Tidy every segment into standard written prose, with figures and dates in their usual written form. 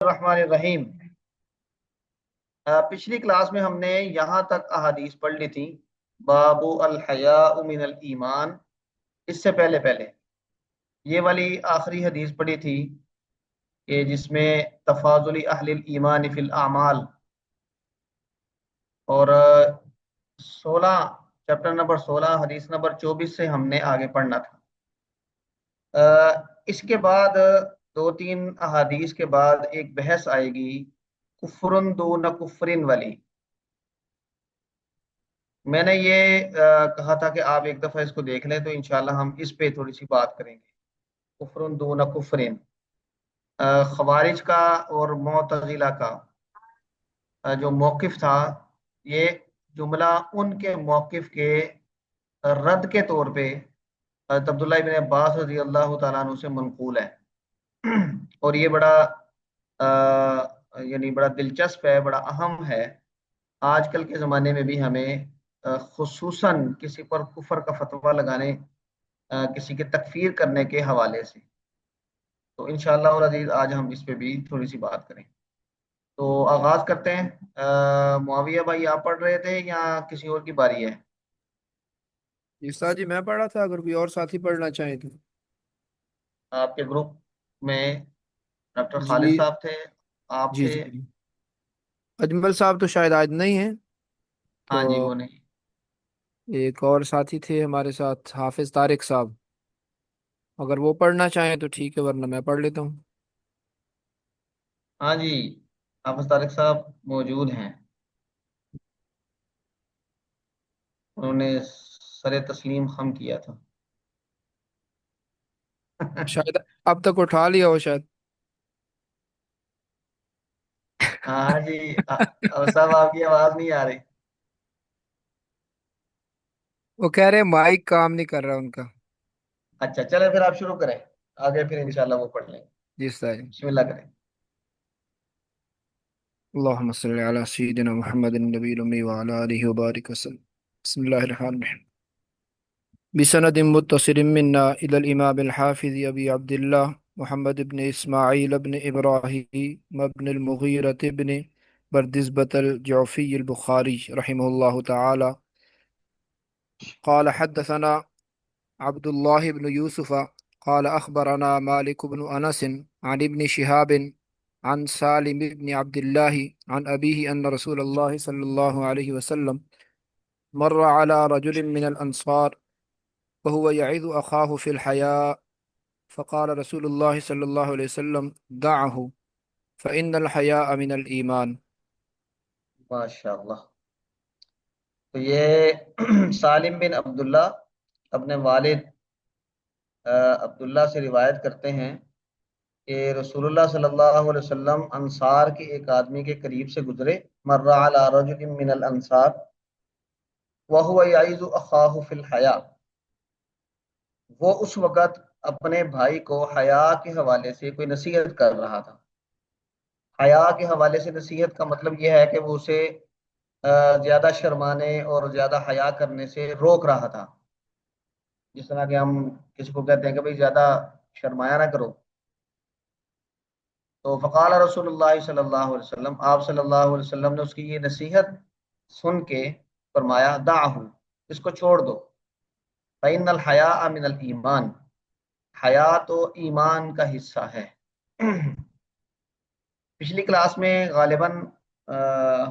الرحمن الرحیم۔ پچھلی کلاس میں ہم نے یہاں تک احادیث پڑھ لی تھی، باب الحیاء من الایمان۔ اس سے پہلے یہ والی آخری حدیث پڑھی تھی کہ جس میں تفاضل اہل الایمان فی الاعمال، اور 16 چیپٹر نمبر 16 حدیث نمبر 24 سے ہم نے آگے پڑھنا تھا۔ اس کے بعد دو تین احادیث کے بعد ایک بحث آئے گی کفرن دون کفرن والی۔ میں نے یہ کہا تھا کہ آپ ایک دفعہ اس کو دیکھ لیں تو انشاءاللہ ہم اس پہ تھوڑی سی بات کریں گے۔ کفرن دون کفرن، خوارج کا اور معتزلہ کا جو موقف تھا، یہ جملہ ان کے موقف کے رد کے طور پہ حضرت عبداللہ ابن عباس رضی اللہ تعالیٰ عنہ سے منقول ہے، اور یہ بڑا یعنی بڑا دلچسپ ہے، بڑا اہم ہے آج کل کے زمانے میں بھی ہمیں، خصوصاً کسی پر کفر کا فتویٰ لگانے، کسی کے تکفیر کرنے کے حوالے سے۔ تو انشاءاللہ اور عزیز آج ہم اس پہ بھی تھوڑی سی بات کریں۔ تو آغاز کرتے ہیں۔ معاویہ بھائی آپ پڑھ رہے تھے یا کسی اور کی باری ہے؟ جی استاد جی، میں پڑھا تھا، اگر کوئی اور ساتھی پڑھنا چاہے تو۔ آپ کے گروپ میں ڈاکٹر خالد جی صاحب تھے، آپ جی تھے؟ جی، اجمل صاحب تو شاید آج نہیں ہیں، تو ہاں جی، وہ نہیں۔ ایک اور ساتھی تھے ہمارے ساتھ، حافظ طارق صاحب، اگر وہ پڑھنا چاہیں تو ٹھیک ہے، ورنہ میں پڑھ لیتا ہوں۔ ہاں جی، حافظ طارق صاحب موجود ہیں، انہوں نے سر تسلیم خم کیا تھا۔ شاید اب تک اٹھا لیا ہو شاید۔ ہاں جی، اب صاحب آپ کی آواز نہیں آ رہی۔ وہ کہہ رہے ہیں مائک کام نہیں کر رہا ان کا۔ اچھا چلے پھر آپ شروع کریں، آگے پھر انشاءاللہ وہ پڑھ لیں گے۔ جی استاد جی، بسم اللہ کریں۔ اللهم صل على سيدنا محمد النبي الأمي وعلى آله وبارك وسلم. بسم الله الرحمن الرحيم. بسند متصل منا إلى الإمام الحافظ أبي عبد الله محمد بن إسماعيل بن إبراهيم بن المغيرة بن بردزبة الجعفي البخاري رحمه الله تعالى قال حدثنا عبد الله بن يوسف قال أخبرنا مالك بن أنس عن ابن شهاب عن سالم بن عبد الله عن أبيه أن رسول الله صلى الله عليه وسلم مر على رجل من الأنصار وهو يعظ أخاه في الحياء فقال رسول الله صلى الله عليه وسلم دعه فإن الحياء من الإيمان. ماشاءاللہ۔ تو یہ سالم بن عبداللہ اپنے والد عبداللہ سے روایت کرتے ہیں کہ رسول اللہ صلی اللہ علیہ وسلم انصار کے ایک آدمی کے قریب سے گزرے، مر علی رجل من الانصار وهو يعظ اخاه في الحياء، وہ اس وقت اپنے بھائی کو حیا کے حوالے سے کوئی نصیحت کر رہا تھا۔ حیا کے حوالے سے نصیحت کا مطلب یہ ہے کہ وہ اسے زیادہ شرمانے اور زیادہ حیا کرنے سے روک رہا تھا، جس طرح کہ ہم کسی کو کہتے ہیں کہ بھئی زیادہ شرمایا نہ کرو۔ تو فقال رسول اللہ صلی اللہ علیہ وسلم، آپ صلی اللہ علیہ وسلم نے اس کی یہ نصیحت سن کے فرمایا دعہ، اس کو چھوڑ دو، فإن الحیاء من الایمان، حیا تو ایمان کا حصہ ہے۔ پچھلی کلاس میں غالباً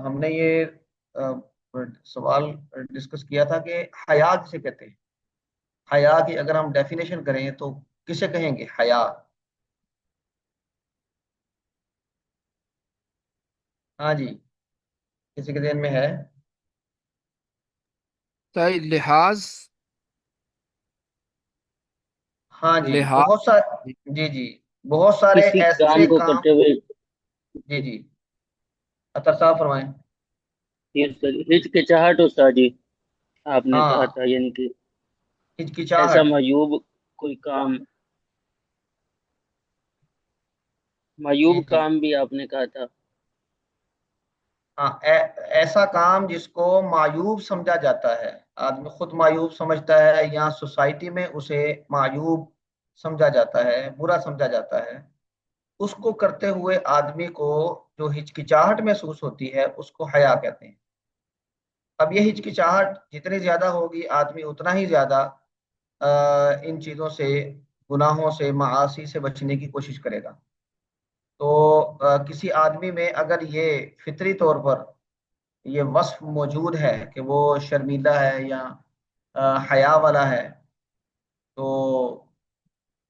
ہم نے یہ سوال ڈسکس کیا تھا کہ حیا کسے کہتے ہیں۔ حیا کی اگر ہم ڈیفینیشن کریں تو کسے کہیں گے حیا؟ ہاں جی، کسی کے ذہن میں ہے؟ لحاظ ہاں جی، لحاظ بہت سارے، جی جی، بہت سارے کسی کام ایسے کو کام۔ کرتے ہوئے جی جی، اطہر صاحب فرمائیں۔ ہچکچاہٹ استاد جی، آپ نے ہاں، کہا تھا، یعنی کہ ایسا ہچکچاہٹ، کوئی کام معیوب جی جی، کام بھی آپ نے کہا تھا۔ ہاں ایسا کام جس کو معیوب سمجھا جاتا ہے، آدمی خود معیوب سمجھتا ہے یا سوسائٹی میں اسے معیوب سمجھا جاتا ہے، برا سمجھا جاتا ہے، اس کو کرتے ہوئے آدمی کو جو ہچکچاہٹ محسوس ہوتی ہے اس کو حیا کہتے ہیں۔ اب یہ ہچکچاہٹ جتنی زیادہ ہوگی آدمی اتنا ہی زیادہ ان چیزوں سے، گناہوں سے، معاصی سے بچنے کی کوشش کرے گا۔ تو کسی آدمی میں اگر یہ فطری طور پر یہ وصف موجود ہے کہ وہ شرمیلہ ہے یا حیا والا ہے، تو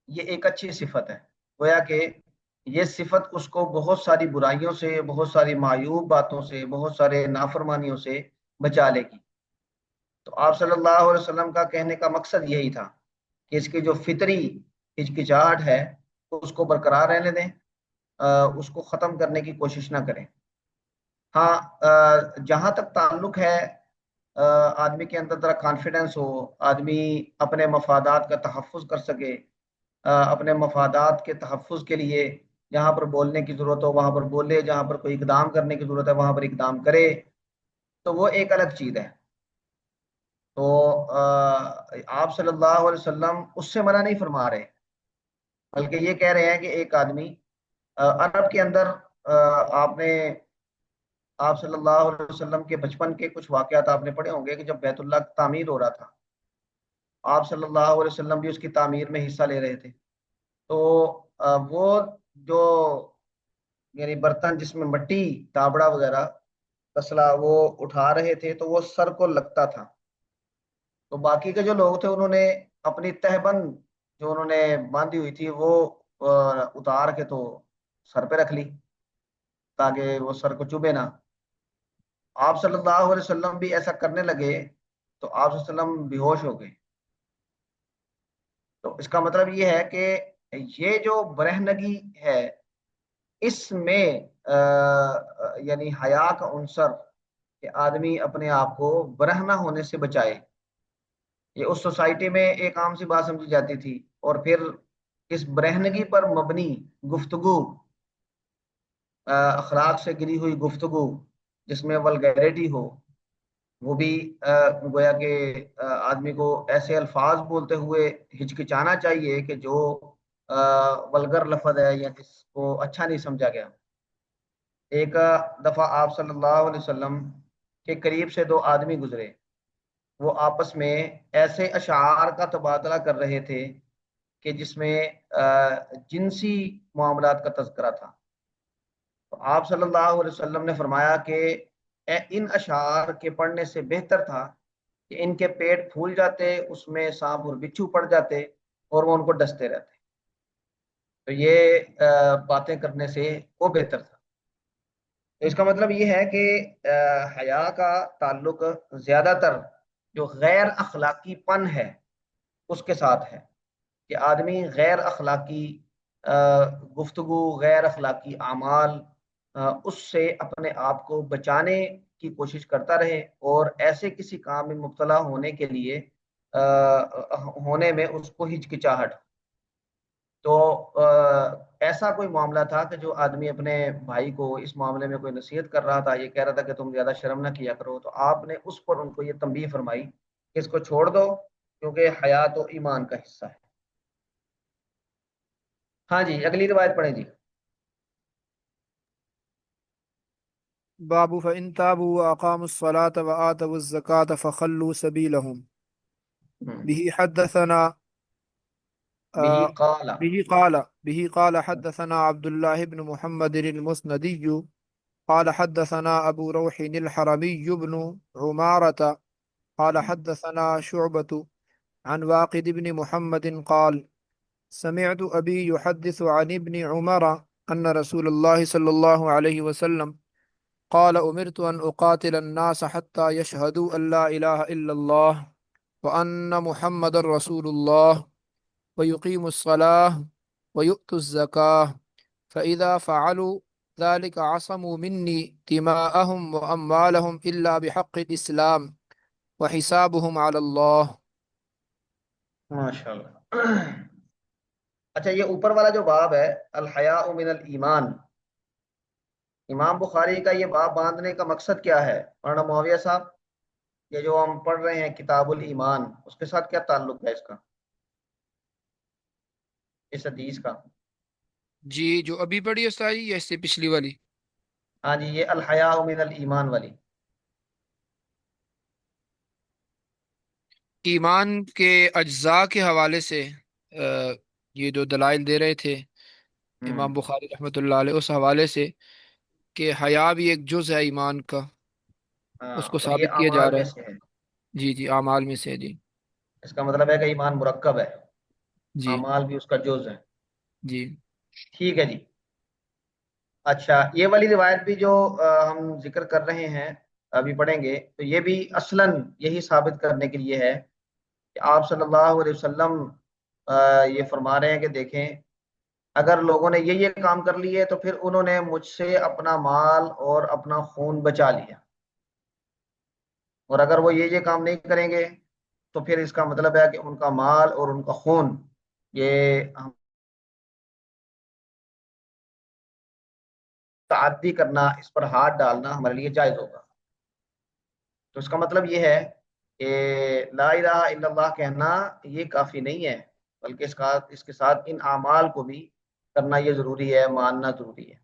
یہ ایک اچھی صفت ہے۔ گویا کہ یہ صفت اس کو بہت ساری برائیوں سے، بہت ساری معیوب باتوں سے، بہت سارے نافرمانیوں سے بچا لے گی۔ تو آپ صلی اللہ علیہ وسلم کا کہنے کا مقصد یہی تھا کہ اس کی جو فطری ہچکچاہٹ ہے اس کو برقرار رہنے دیں، اس کو ختم کرنے کی کوشش نہ کریں۔ ہاں، جہاں تک تعلق ہے آدمی کے اندر ذرا کانفیڈنس ہو، آدمی اپنے مفادات کا تحفظ کر سکے، اپنے مفادات کے تحفظ کے لیے جہاں پر بولنے کی ضرورت ہو وہاں پر بولے، جہاں پر کوئی اقدام کرنے کی ضرورت ہے وہاں پر اقدام کرے، تو وہ ایک الگ چیز ہے۔ تو آپ صلی اللہ علیہ وسلم اس سے منع نہیں فرما رہے، بلکہ یہ کہہ رہے ہیں کہ ایک آدمی عرب کے اندر آپ نے، آپ صلی اللہ علیہ وسلم کے بچپن کے کچھ واقعات آپ نے پڑھے ہوں گے کہ جب بیت اللہ تعمیر ہو رہا تھا، آپ صلی اللہ علیہ وسلم بھی اس کی تعمیر میں حصہ لے رہے تھے۔ تو وہ جو یعنی برتن جس میں مٹی، تابڑا وغیرہ، تسلا وہ اٹھا رہے تھے تو وہ سر کو لگتا تھا۔ تو باقی کے جو لوگ تھے انہوں نے اپنی تہبند جو انہوں نے باندھی ہوئی تھی وہ اتار کے تو سر پہ رکھ لی تاکہ وہ سر کو چبھے نہ۔ آپ صلی اللہ علیہ وسلم بھی ایسا کرنے لگے تو آپ صلی اللہ علیہ وسلم بے ہوش ہو گئے۔ تو اس کا مطلب یہ ہے کہ یہ جو برہنگی ہے اس میں یعنی حیا کا عنصر کہ آدمی اپنے آپ کو برہنہ ہونے سے بچائے، یہ اس سوسائٹی میں ایک عام سی بات سمجھی جاتی تھی۔ اور پھر اس برہنگی پر مبنی گفتگو، اخلاق سے گری ہوئی گفتگو جس میں ولگیرٹی ہو، وہ بھی گویا کہ آدمی کو ایسے الفاظ بولتے ہوئے ہچکچانا چاہیے کہ جو ولگر لفظ ہے یا جس کو اچھا نہیں سمجھا گیا۔ ایک دفعہ آپ صلی اللہ علیہ وسلم کے قریب سے دو آدمی گزرے، وہ آپس میں ایسے اشعار کا تبادلہ کر رہے تھے کہ جس میں جنسی معاملات کا تذکرہ تھا۔ تو آپ صلی اللہ علیہ وسلم نے فرمایا کہ ان اشعار کے پڑھنے سے بہتر تھا کہ ان کے پیٹ پھول جاتے، اس میں سانپ اور بچھو پڑ جاتے اور وہ ان کو ڈستے رہتے۔ تو یہ باتیں کرنے سے وہ بہتر تھا۔ تو اس کا مطلب یہ ہے کہ حیا کا تعلق زیادہ تر جو غیر اخلاقی پن ہے اس کے ساتھ ہے، کہ آدمی غیر اخلاقی گفتگو، غیر اخلاقی اعمال، اس سے اپنے آپ کو بچانے کی کوشش کرتا رہے اور ایسے کسی کام میں مبتلا ہونے کے لیے ہونے میں اس کو ہچکچاہٹ۔ تو ایسا کوئی معاملہ تھا کہ جو آدمی اپنے بھائی کو اس معاملے میں کوئی نصیحت کر رہا تھا، یہ کہہ رہا تھا کہ تم زیادہ شرم نہ کیا کرو، تو آپ نے اس پر ان کو یہ تنبیہ فرمائی کہ اس کو چھوڑ دو کیونکہ حیا تو ایمان کا حصہ ہے۔ ہاں جی، اگلی روایت پڑھیں جی۔ باب فإن تابوا وأقاموا الصلاة وآتوا الزكاة فخلوا سبيلهم. به حدثنا بھی آه، قال به قال حدثنا عبد الله بن محمد المسندي قال حدثنا أبو روح الحرمي بن عمارة قال حدثنا شعبة عن واقد بن محمد قال سمعت أبي يحدث عن ابن عمر أن رسول الله صلى الله عليه وسلم قال أمرت أن أقاتل الناس حتى يشهدوا أن لا إله إلا الله وأن محمد رسول الله ويقيموا الصلاة ويؤتوا الزكاة فإذا فعلوا ذلك عصموا مني دماءهم وأموالهم إلا بحق الإسلام وحسابهم على الله. ماشاء اللہ۔ اچھا، یہ اوپر والا جو باب ہے الحیاء من الایمان، امام بخاری کا یہ باب باندھنے کا مقصد کیا ہے؟ مولانا معاویہ صاحب، یہ جو ہم پڑھ رہے ہیں کتاب الایمان، اس کے ساتھ کیا تعلق ہے اس کا، اس حدیث کا؟ جی جو ابھی پڑھی ہے استاد جی یا اس سے پچھلی والی؟ ہاں جی، یہ الحیاء من الایمان والی۔ ایمان کے اجزاء کے حوالے سے یہ جو دلائل دے رہے تھے ہوں امام بخاری رحمۃ اللہ علیہ، اس حوالے سے کہ حیا بھی ایک جز ہے ایمان کا، ہاں، اس کو اور یہ ثابت کیا جا اعمال رہا میں ہے۔ سے ہے۔ جی جی اعمال میں سے ہے، جی اس کا مطلب ہے کہ ایمان مرکب ہے، جی اعمال بھی اس کا جز ہے۔ جی ٹھیک ہے جی۔ اچھا، یہ والی روایت بھی جو ہم ذکر کر رہے ہیں، ابھی پڑھیں گے، تو یہ بھی اصلاً یہی ثابت کرنے کے لیے ہے کہ آپ صلی اللہ علیہ وسلم یہ فرما رہے ہیں کہ دیکھیں، اگر لوگوں نے یہ کام کر لیے تو پھر انہوں نے مجھ سے اپنا مال اور اپنا خون بچا لیا، اور اگر وہ یہ کام نہیں کریں گے تو پھر اس کا مطلب ہے کہ ان کا مال اور ان کا خون یہ ہم تعدی کرنا، اس پر ہاتھ ڈالنا ہمارے لیے جائز ہوگا۔ تو اس کا مطلب یہ ہے کہ لا الہ الا اللہ کہنا یہ کافی نہیں ہے، بلکہ اس کے ساتھ ان اعمال کو بھی کرنا یہ ضروری ہے، ماننا ضروری ہے۔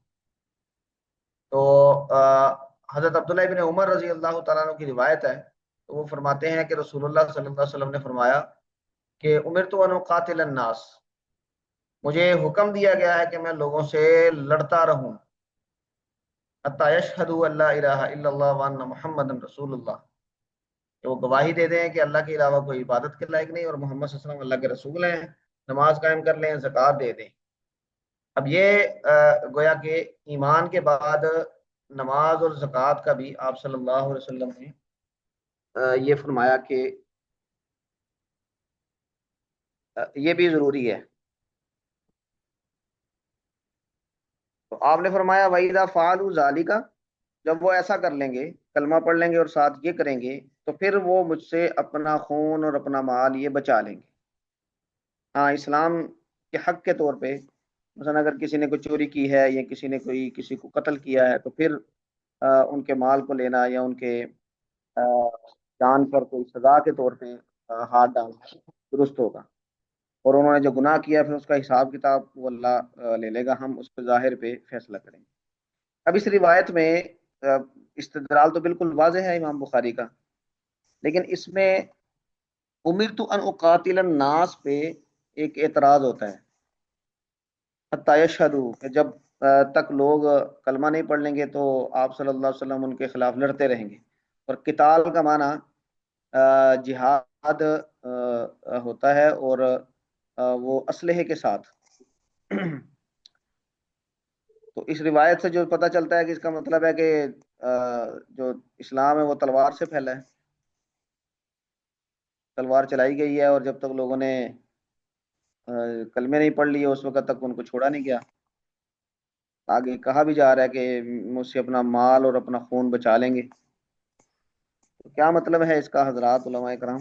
تو حضرت عبداللہ بن عمر رضی اللہ تعالیٰ عنہ کی روایت ہے، تو وہ فرماتے ہیں کہ رسول اللہ صلی اللہ علیہ وسلم نے فرمایا کہ امرت ان اقاتل الناس، مجھے حکم دیا گیا ہے کہ میں لوگوں سے لڑتا رہوں، حتی یشہدوا ان لا الہ الا اللہ وان محمد رسول اللہ، کہ وہ گواہی دے دیں کہ اللہ کے علاوہ کوئی عبادت کے لائق نہیں اور محمد صلی اللہ علیہ وسلم اللہ کے رسول ہیں، نماز قائم کر لیں، زکوٰۃ دے دیں۔ اب یہ گویا کہ ایمان کے بعد نماز اور زکوٰۃ کا بھی آپ صلی اللہ علیہ وسلم نے یہ فرمایا کہ یہ بھی ضروری ہے۔ تو آپ نے فرمایا وَإِذَا فَعَلُوا ذَلِكَ، جب وہ ایسا کر لیں گے، کلمہ پڑھ لیں گے اور ساتھ یہ کریں گے، تو پھر وہ مجھ سے اپنا خون اور اپنا مال یہ بچا لیں گے۔ ہاں، اسلام کے حق کے طور پہ مثلا اگر کسی نے کوئی چوری کی ہے یا کسی نے کسی کو قتل کیا ہے، تو پھر ان کے مال کو لینا یا ان کے جان پر کوئی سزا کے طور پہ ہاتھ ڈالنا درست ہوگا، اور انہوں نے جو گناہ کیا پھر اس کا حساب کتاب وہ اللہ لے لے گا، ہم اس پہ ظاہر پہ فیصلہ کریں گے۔ اب اس روایت میں آ، استدلال تو بالکل واضح ہے امام بخاری کا، لیکن اس میں امرت ان اقاتل الناس پہ ایک اعتراض ہوتا ہے، حتی یشہدوا، کہ جب تک لوگ کلمہ نہیں پڑھ لیں گے تو آپ صلی اللہ علیہ وسلم ان کے خلاف لڑتے رہیں گے، اور قتال کا معنی جہاد ہوتا ہے، اور وہ اسلحے کے ساتھ۔ تو اس روایت سے جو پتہ چلتا ہے کہ اس کا مطلب ہے کہ جو اسلام ہے وہ تلوار سے پھیلا ہے، تلوار چلائی گئی ہے، اور جب تک لوگوں نے کلمے نہیں پڑھ لیے اس وقت تک ان کو چھوڑا نہیں گیا۔ آگے کہا بھی جا رہا ہے کہ مجھ سے اپنا مال اور اپنا خون بچا لیں گے۔ تو کیا مطلب ہے اس کا حضرات علماء کرام؟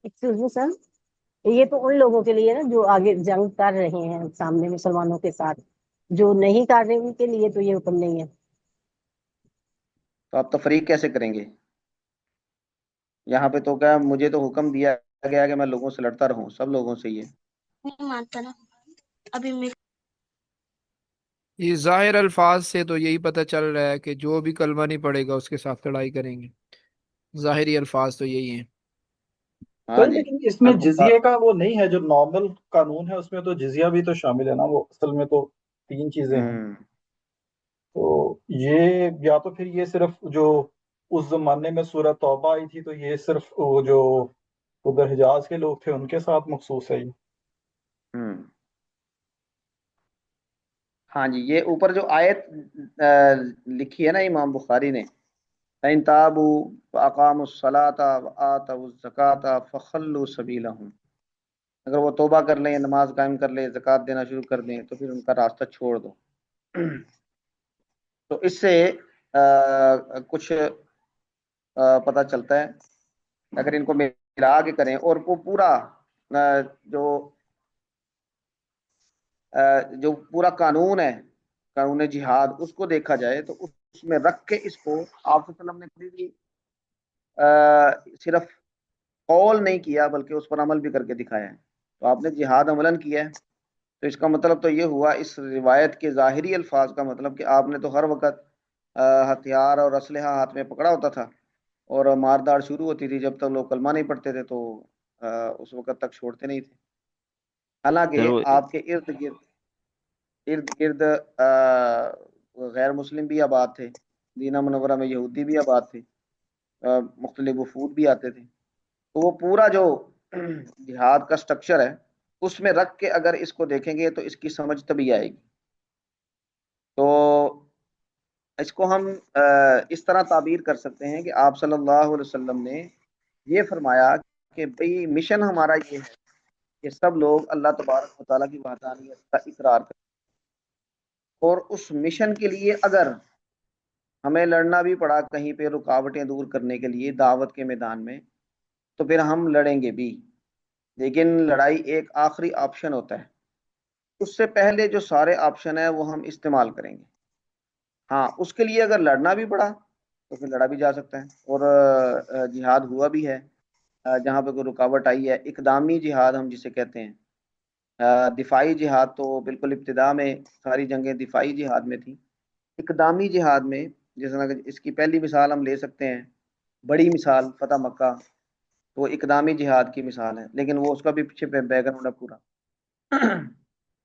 ایکسکیوز می سر، یہ تو ان لوگوں کے لیے نا جو آگے جنگ کر رہے ہیں سامنے مسلمانوں کے ساتھ، جو نہیں کر رہے ان کے لیے تو یہ حکم نہیں ہے۔ تو آپ تفریق کیسے کریں گے؟ یہاں پہ تو کیا مجھے تو حکم دیا گیا کہ میں لوگوں سے لڑتا رہوں، سب لوگوں سے یہ۔ نہیں مانتا نا ابھی میں۔ یہ ظاہر الفاظ سے تو یہی پتہ چل رہا ہے کہ جو بھی کلمہ نہیں پڑھے گا اس کے ساتھ لڑائی کریں گے، ظاہری الفاظ تو یہی ہیں۔ ہاں سر جی، لیکن اس میں الکفار۔ جزیے کا وہ نہیں ہے جو نارمل قانون ہے، اس میں تو جزیہ بھی تو شامل ہے نا، وہ اصل میں تو تین چیزیں ہیں۔ تو یہ یا تو پھر یہ صرف جو اس زمانے میں سورہ توبہ آئی تھی تو یہ صرف وہ جو ادھر حجاز کے لوگ تھے ان کے ساتھ مخصوص ہے یہ۔ ہوں، ہاں جی، یہ اوپر جو آیت لکھی ہے نا امام بخاری نے، فَإِن تَابُوا وَأَقَامُوا الصَّلَاةَ وَآتَوُا الزَّكَاةَ فَخَلُّوا سَبِيلَهُم، اگر وہ توبہ کر لیں، نماز قائم کر لیں، زکوٰۃ دینا شروع کر دیں، تو پھر ان کا راستہ چھوڑ دو۔ تو اس سے کچھ پتہ چلتا ہے، اگر ان کو ملا کے کریں اور وہ پورا جو جو پورا قانون ہے، قانون جہاد، اس کو دیکھا جائے تو اس میں رکھ کے اس کو آپ صلی اللہ علیہ وسلم نے کبھی بھی صرف قول نہیں کیا بلکہ اس پر عمل بھی کر کے دکھایا ہے۔ تو آپ نے جہاد عملاً کیا ہے، تو اس کا مطلب تو یہ ہوا اس روایت کے ظاہری الفاظ کا مطلب کہ آپ نے تو ہر وقت ہتھیار اور اسلحہ ہاتھ میں پکڑا ہوتا تھا، اور مار داڑ شروع ہوتی تھی جب تک لوگ کلمہ نہیں پڑھتے تھے، تو اس وقت تک چھوڑتے نہیں تھے۔ حالانکہ سر وہ آپ کے ارد گرد غیر مسلم بھی آباد تھے، مدینہ منورہ میں یہودی بھی آباد تھے، مختلف وفود بھی آتے تھے، تو وہ پورا جو جہاد کا سٹرکچر ہے اس میں رکھ کے اگر اس کو دیکھیں گے تو اس کی سمجھ تبھی آئے گی۔ تو اس کو ہم اس طرح تعبیر کر سکتے ہیں کہ آپ صلی اللہ علیہ وسلم نے یہ فرمایا کہ بھئی مشن ہمارا یہ ہے کہ سب لوگ اللہ تبارک و تعالیٰ کی وحدانیت کا اقرار کریں، اور اس مشن کے لیے اگر ہمیں لڑنا بھی پڑا کہیں پہ رکاوٹیں دور کرنے کے لیے دعوت کے میدان میں، تو پھر ہم لڑیں گے بھی، لیکن لڑائی ایک آخری آپشن ہوتا ہے، اس سے پہلے جو سارے آپشن ہیں وہ ہم استعمال کریں گے۔ ہاں، اس کے لیے اگر لڑنا بھی پڑا تو پھر لڑا بھی جا سکتا ہے، اور جہاد ہوا بھی ہے جہاں پہ کوئی رکاوٹ آئی ہے، اقدامی جہاد ہم جسے کہتے ہیں۔ دفاعی جہاد تو بالکل ابتدا میں ساری جنگیں دفاعی جہاد میں تھیں۔ اقدامی جہاد میں جس طرح اس کی پہلی مثال ہم لے سکتے ہیں، بڑی مثال فتح مکہ، تو وہ اقدامی جہاد کی مثال ہے، لیکن وہ اس کا بھی پیچھے بیک گراؤنڈ ہے پورا۔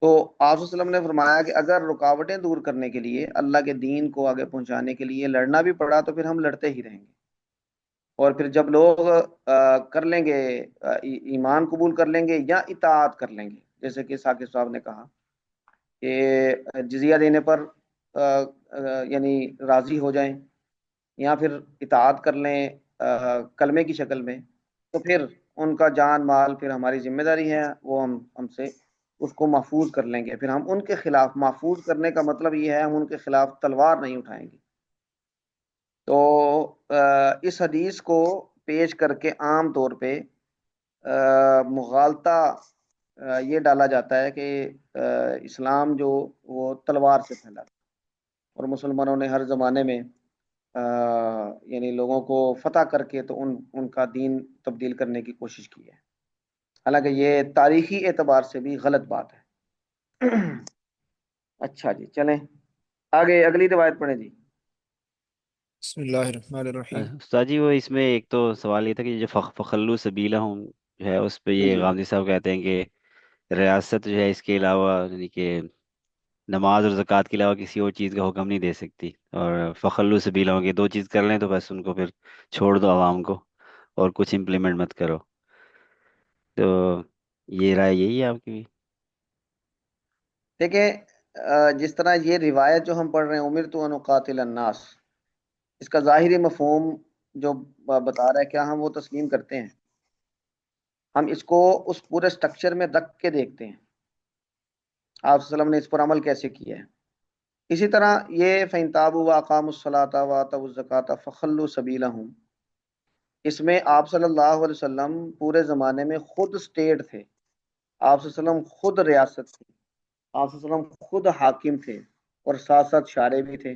تو آپ صلی اللہ علیہ وسلم نے فرمایا کہ اگر رکاوٹیں دور کرنے کے لیے، اللہ کے دین کو آگے پہنچانے کے لیے لڑنا بھی پڑا تو پھر ہم لڑتے ہی رہیں گے، اور پھر جب لوگ کر لیں گے ایمان قبول کر لیں گے یا اطاعت کر لیں گے، جیسے کہ ثاقب صاحب نے کہا کہ جزیہ دینے پر یعنی راضی ہو جائیں یا پھر اطاعت کر لیں کلمے کی شکل میں، تو پھر ان کا جان مال پھر ہماری ذمہ داری ہے، وہ ہم سے اس کو محفوظ کر لیں گے، پھر ہم ان کے خلاف، محفوظ کرنے کا مطلب یہ ہے ہم ان کے خلاف تلوار نہیں اٹھائیں گے۔ تو اس حدیث کو پیش کر کے عام طور پہ مغالطہ یہ ڈالا جاتا ہے کہ اسلام جو وہ تلوار سے پھیلا، اور مسلمانوں نے ہر زمانے میں یعنی لوگوں کو فتح کر کے تو ان کا دین تبدیل کرنے کی کوشش کی ہے، حالانکہ یہ تاریخی اعتبار سے بھی غلط بات ہے۔ اچھا جی، چلیں آگے اگلی روایت پڑھیں جی۔ بسم اللہ الرحمن الرحیم۔ استاد جی وہ اس میں ایک تو سوال یہ تھا کہ جو فخلو سبیلا ہوں جو ہے اس پہ جی یہ جی غامدی صاحب کہتے ہیں کہ ریاست جو ہے اس کے علاوہ یعنی کہ نماز اور زکوٰۃ کے علاوہ کسی اور چیز کا حکم نہیں دے سکتی، اور فخلو سبیلا ہوں کہ دو چیز کر لیں تو بس ان کو پھر چھوڑ دو عوام کو اور کچھ امپلیمنٹ مت کرو، تو یہ رائے یہی ہے آپ کی بھی؟ دیکھیں جس طرح یہ روایت جو ہم پڑھ رہے ہیں امرت ان اقاتل الناس، اس کا ظاہری مفہوم جو بتا رہا ہے کیا ہم وہ تسلیم کرتے ہیں؟ ہم اس کو اس پورے سٹرکچر میں رکھ کے دیکھتے ہیں آپ صلی اللہ علیہ وسلم نے اس پر عمل کیسے کیا ہے۔ اسی طرح یہ فَإِن تَابُوا وَأَقَامُوا الصَّلَاةَ وَآتَوُا الزَّكَاةَ فَخَلُّوا سَبِيلَهُمْ، اس میں آپ صلی اللہ علیہ وسلم پورے زمانے میں خود اسٹیٹ تھے، آپ صلی اللہ علیہ وسلم خود ریاست تھے، آپ صلی اللہ علیہ وسلم خود حاکم تھے، اور ساتھ ساتھ شارع بھی تھے۔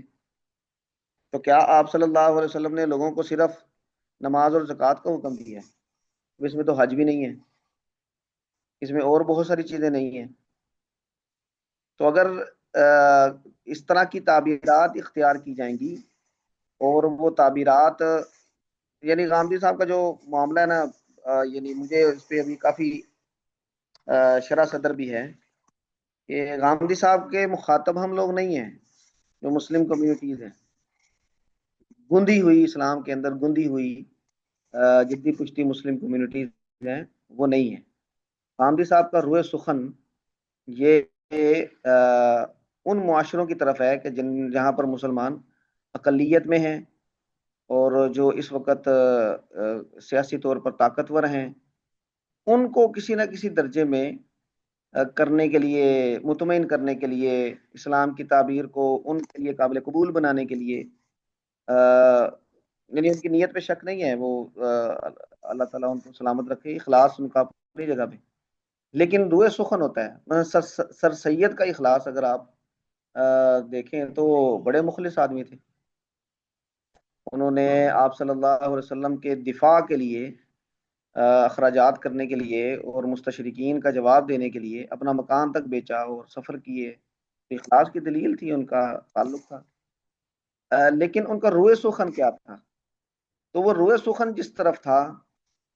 تو کیا آپ صلی اللہ علیہ وسلم نے لوگوں کو صرف نماز اور زکوٰۃ کا حکم دیا ہے؟ اس میں تو حج بھی نہیں ہے، اس میں اور بہت ساری چیزیں نہیں ہیں۔ تو اگر اس طرح کی تعبیرات اختیار کی جائیں گی، اور وہ تعبیرات یعنی غامدی صاحب کا جو معاملہ ہے نا، یعنی مجھے اس پہ ابھی کافی شرح صدر بھی ہے کہ غامدی صاحب کے مخاطب ہم لوگ نہیں ہیں جو مسلم کمیونٹیز ہیں، گندی ہوئی اسلام کے اندر گندی ہوئی جتنی پشتی مسلم کمیونٹیز ہیں وہ نہیں ہیں۔ غامدی صاحب کا روح سخن یہ ان معاشروں کی طرف ہے کہ جہاں پر مسلمان اقلیت میں ہیں، اور جو اس وقت سیاسی طور پر طاقتور ہیں، ان کو کسی نہ کسی درجے میں کرنے کے لیے، مطمئن کرنے کے لیے، اسلام کی تعبیر کو ان کے لیے قابل قبول بنانے کے لیے، یعنی ان کی نیت پہ شک نہیں ہے، وہ اللہ تعالیٰ ان کو سلامت رکھے، اخلاص ان کا اپنی جگہ پہ، لیکن روح سخن ہوتا ہے۔ مثلا سر سید کا اخلاص اگر آپ دیکھیں تو بڑے مخلص آدمی تھے، انہوں نے آپ صلی اللہ علیہ وسلم کے دفاع کے لیے اخراجات کرنے کے لیے اور مستشرقین کا جواب دینے کے لیے اپنا مکان تک بیچا اور سفر کیے. اخلاص کی دلیل تھی، ان کا تعلق تھا. لیکن ان کا روئے سخن کیا تھا؟ تو وہ روئے سخن جس طرف تھا،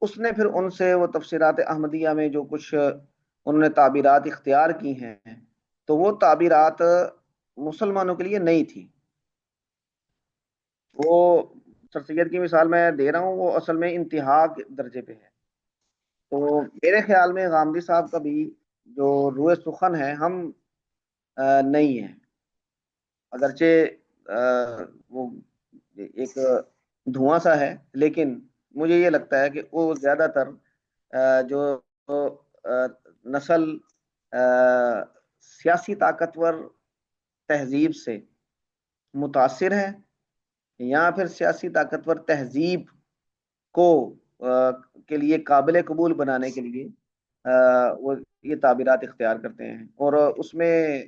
اس نے پھر ان سے وہ تفسیرات احمدیہ میں جو کچھ انہوں نے تعبیرات اختیار کی ہیں، تو وہ تعبیرات مسلمانوں کے لیے نہیں تھی. وہ سر سید کی مثال میں دے رہا ہوں، وہ اصل میں انتہا کے درجے پہ ہے. تو میرے خیال میں غامدی صاحب کا بھی جو روئے سخن ہے ہم نہیں ہیں، اگرچہ وہ ایک دھواں سا ہے، لیکن مجھے یہ لگتا ہے کہ وہ زیادہ تر جو نسل سیاسی طاقتور تہذیب سے متاثر ہے، یا پھر سیاسی طاقتور تہذیب کو کے لیے قابل قبول بنانے کے لیے وہ یہ تعبیرات اختیار کرتے ہیں. اور اس میں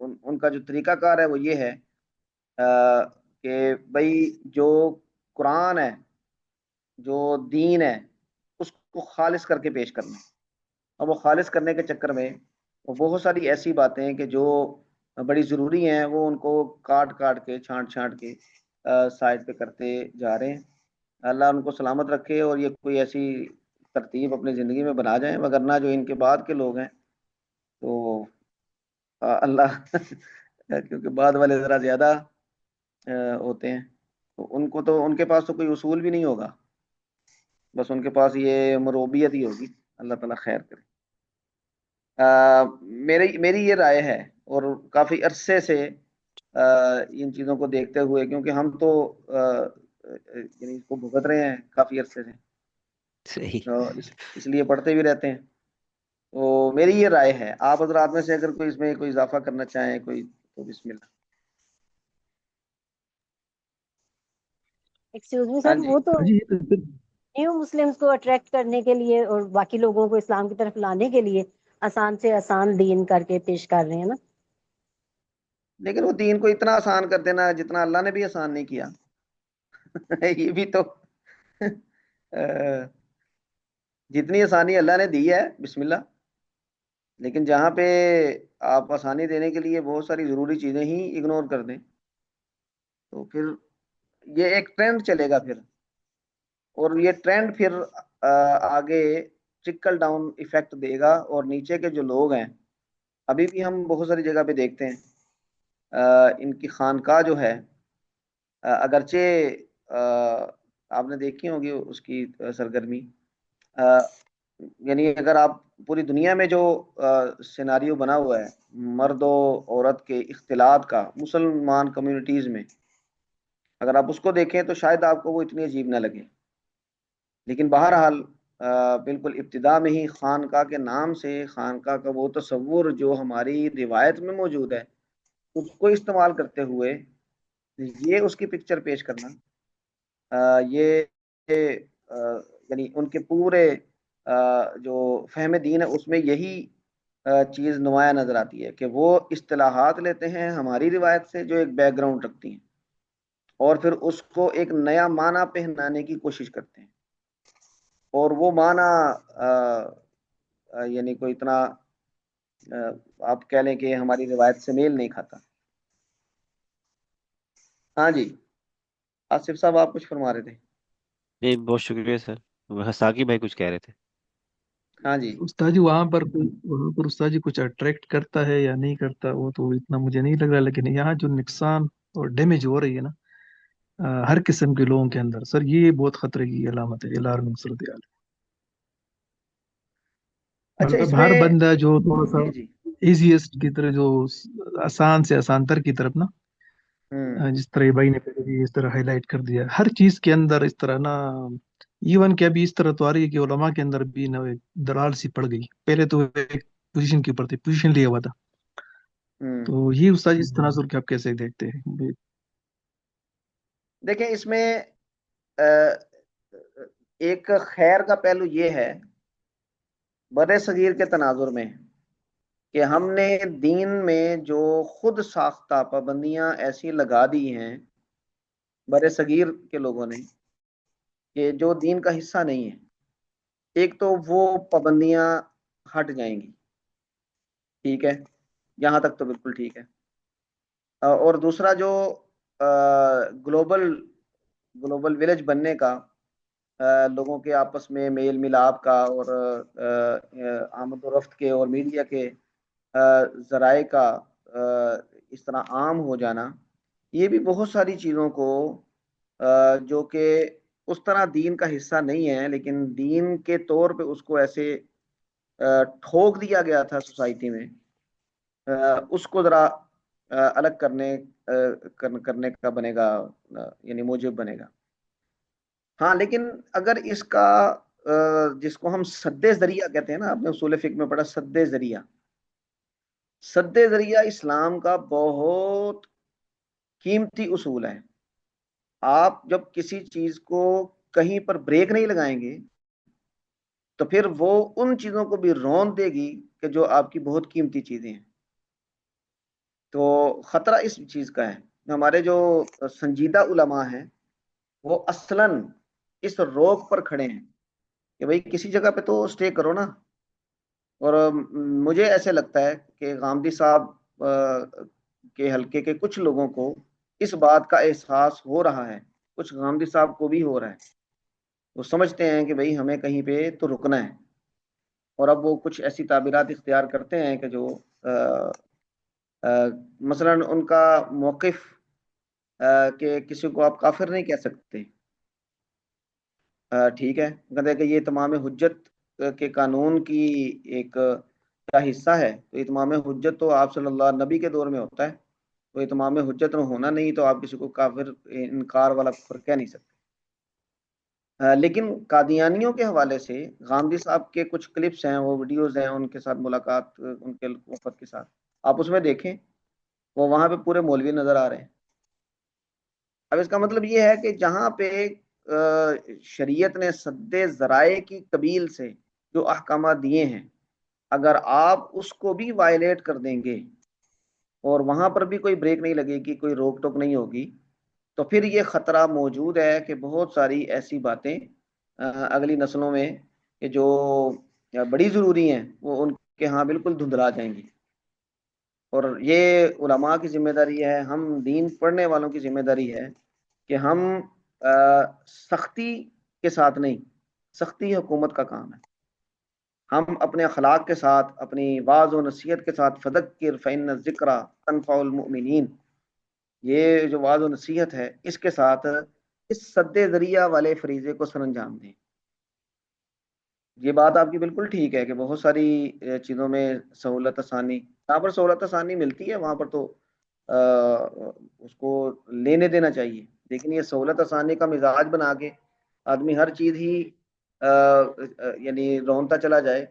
ان کا جو طریقہ کار ہے وہ یہ ہے کہ بھائی جو قرآن ہے، جو دین ہے، اس کو خالص کر کے پیش کرنا. اب وہ خالص کرنے کے چکر میں بہت ساری ایسی باتیں ہیں کہ جو بڑی ضروری ہیں، وہ ان کو کاٹ کاٹ کے چھانٹ چھانٹ کے سائڈ پہ کرتے جا رہے ہیں. اللہ ان کو سلامت رکھے اور یہ کوئی ایسی ترتیب اپنی زندگی میں بنا جائیں، وگرنہ جو ان کے بعد کے لوگ ہیں تو اللہ کیونکہ بعد والے ذرا زیادہ ہوتے ہیں، تو ان کو تو ان کے پاس تو کوئی اصول بھی نہیں ہوگا، بس ان کے پاس یہ مروبیت ہی ہوگی. اللہ تعالیٰ خیر کرے. میری یہ رائے ہے، اور کافی عرصے سے ان چیزوں کو دیکھتے ہوئے، کیونکہ ہم تو یعنی اس کو بھگت رہے ہیں کافی عرصے سے، صحیح. اس لیے پڑھتے بھی رہتے ہیں. تو میری یہ رائے ہے، آپ حضرات میں سے اگر کوئی اس میں کوئی اضافہ کرنا چاہیں کوئی، تو بسم اللہ. ایکسکیوز می ہاں سر، جی. وہ تو جی تو پھر نیو مسلمس کو اٹریکٹ کرنے کے لیے اور باقی لوگوں کو اسلام کی طرف لانے کے لیے آسان سے آسان دین کر کے پیش کر رہے ہیں نا. لیکن وہ دین کو اتنا آسان کر دینا جتنا اللہ نے بھی آسان نہیں کیا. یہ بھی تو جتنی آسانی اللہ نے دی ہے بسم اللہ، لیکن جہاں پہ آپ آسانی دینے کے لیے بہت ساری ضروری چیزیں ہی اگنور کر دیں، تو پھر یہ ایک ٹرینڈ چلے گا پھر، اور یہ ٹرینڈ پھر آگے ٹرکل ڈاؤن ایفیکٹ دے گا، اور نیچے کے جو لوگ ہیں، ابھی بھی ہم بہت ساری جگہ پہ دیکھتے ہیں ان کی خانقاہ جو ہے، اگرچہ آپ نے دیکھی ہوگی اس کی سرگرمی، یعنی اگر آپ پوری دنیا میں جو سیناریو بنا ہوا ہے مرد و عورت کے اختلاط کا مسلمان کمیونٹیز میں، اگر آپ اس کو دیکھیں تو شاید آپ کو وہ اتنی عجیب نہ لگے. لیکن بہرحال بالکل ابتدا میں ہی خانقاہ کے نام سے خانقاہ کا وہ تصور جو ہماری روایت میں موجود ہے، اس کو استعمال کرتے ہوئے یہ اس کی پکچر پیش کرنا، یہ یعنی ان کے پورے جو فہم دین ہے اس میں یہی چیز نمایاں نظر آتی ہے کہ وہ اصطلاحات لیتے ہیں ہماری روایت سے جو ایک بیک گراؤنڈ رکھتی ہیں، اور پھر اس کو ایک نیا معنی پہنانے کی کوشش کرتے ہیں، اور وہ معنی یعنی کوئی اتنا آپ کہہ لیں کہ ہماری روایت سے میل نہیں کھاتا. ہاں جی، آصف صاحب آپ کچھ فرما رہے تھے. جی بہت شکریہ سر. ساقی بھائی کچھ کہہ رہے تھے. ہاں جی. استاد جی وہاں پر استاد جی کچھ اٹریکٹ کرتا ہے یا نہیں کرتا وہ تو اتنا مجھے نہیں لگ رہا، لیکن یہاں جو نقصان اور ڈیمیج ہو رہی ہے نا ہر قسم کے لوگوں کے اندر، سر یہ بہت خطرے کی علامت ہے. الارم صورتحال، اچھا اس مطلب میں ہر بندہ جو تھوڑا سا جی جی ایزیسٹ کی طرف، جو آسان سے آسان تر کی طرف نا، جس طرح یہ بھائی نے پہلے بھی اس طرح ہائی لائٹ کر دیا، ہر چیز کے اندر اس طرح نا، ایون کہ ابھی اس طرح تو آ رہی ہے کہ علماء کے اندر بھی نا ایک دلال سی پڑ گئی. پہلے تو ایک پوزیشن کے اوپر تھی، پوزیشن لیا ہوا تھا. تو یہ استاد اس تناظر کے آپ کیسے دیکھتے ہیں؟ دیکھیں اس میں ایک خیر کا پہلو یہ ہے بر صغیر کے تناظر میں کہ ہم نے دین میں جو خود ساختہ پابندیاں ایسی لگا دی ہیں بر صغیر کے لوگوں نے کہ جو دین کا حصہ نہیں ہے. ایک تو وہ پابندیاں ہٹ جائیں گی، ٹھیک ہے، یہاں تک تو بالکل ٹھیک ہے۔ اور دوسرا جو گلوبل گلوبل ولیج بننے کا، لوگوں کے آپس میں میل ملاپ کا، اور آمد و رفت کے اور میڈیا کے ذرائع کا اس طرح عام ہو جانا، یہ بھی بہت ساری چیزوں کو جو کہ اس طرح دین کا حصہ نہیں ہے لیکن دین کے طور پہ اس کو ایسے ٹھوک دیا گیا تھا سوسائٹی میں، اس کو ذرا الگ کرنے کا بنے گا، یعنی موجب بنے گا۔ ہاں لیکن اگر اس کا جس کو ہم سد ذریعہ کہتے ہیں نا، آپ نے اصول فقہ میں پڑھا سد ذریعہ، سد ذریعہ اسلام کا بہت قیمتی اصول ہے۔ آپ جب کسی چیز کو کہیں پر بریک نہیں لگائیں گے تو پھر وہ ان چیزوں کو بھی رون دے گی کہ جو آپ کی بہت قیمتی چیزیں ہیں۔ تو خطرہ اس چیز کا ہے۔ ہمارے جو سنجیدہ علماء ہیں وہ اصلاً اس روک پر کھڑے ہیں کہ بھئی کسی جگہ پہ تو سٹے کرو نا۔ اور مجھے ایسے لگتا ہے کہ غامدی صاحب کے حلقے کے کچھ لوگوں کو اس بات کا احساس ہو رہا ہے، کچھ غامدی صاحب کو بھی ہو رہا ہے، وہ سمجھتے ہیں کہ بھئی ہمیں کہیں پہ تو رکنا ہے، اور اب وہ کچھ ایسی تعبیرات اختیار کرتے ہیں کہ جو مثلا ان کا موقف کہ کسی کو آپ کافر نہیں کہہ سکتے، ٹھیک ہے، کہتے ہیں کہ یہ تمام حجت کے قانون کی ایک کا حصہ ہے، تو اتمام حجت تو آپ صلی اللہ نبی کے دور میں ہوتا ہے، تو اتمام حجت میں ہونا نہیں تو آپ کسی کو کافر انکار والا کفر کہہ نہیں سکتے۔ لیکن قادیانیوں کے حوالے سے غامدی صاحب کے کچھ کلپس ہیں، وہ ویڈیوز ہیں ان کے ساتھ ملاقات ان کے وفد کے ساتھ، آپ اس میں دیکھیں وہ وہاں پہ پورے مولوی نظر آ رہے ہیں۔ اب اس کا مطلب یہ ہے کہ جہاں پہ شریعت نے سد ذرائع کی قبیل سے جو احکامات دیے ہیں، اگر آپ اس کو بھی وائلیٹ کر دیں گے اور وہاں پر بھی کوئی بریک نہیں لگے گی، کوئی روک ٹوک نہیں ہوگی، تو پھر یہ خطرہ موجود ہے کہ بہت ساری ایسی باتیں اگلی نسلوں میں کہ جو بڑی ضروری ہیں وہ ان کے ہاں بالکل دھندلا جائیں گی۔ اور یہ علماء کی ذمہ داری ہے، ہم دین پڑھنے والوں کی ذمہ داری ہے کہ ہم سختی کے ساتھ نہیں، سختی حکومت کا کام ہے، ہم اپنے اخلاق کے ساتھ، اپنی واعظ و نصیحت کے ساتھ، فذکر فإن الذکر تنفع المؤمنین، یہ جو واعظ و نصیحت ہے اس کے ساتھ اس سد ذریعہ والے فریضے کو سر انجام دیں۔ یہ بات آپ کی بالکل ٹھیک ہے کہ بہت ساری چیزوں میں سہولت آسانی، جہاں پر سہولت آسانی ملتی ہے وہاں پر تو اس کو لینے دینا چاہیے، لیکن یہ سہولت آسانی کا مزاج بنا کے آدمی ہر چیز ہی یعنی رونتا چلا جائے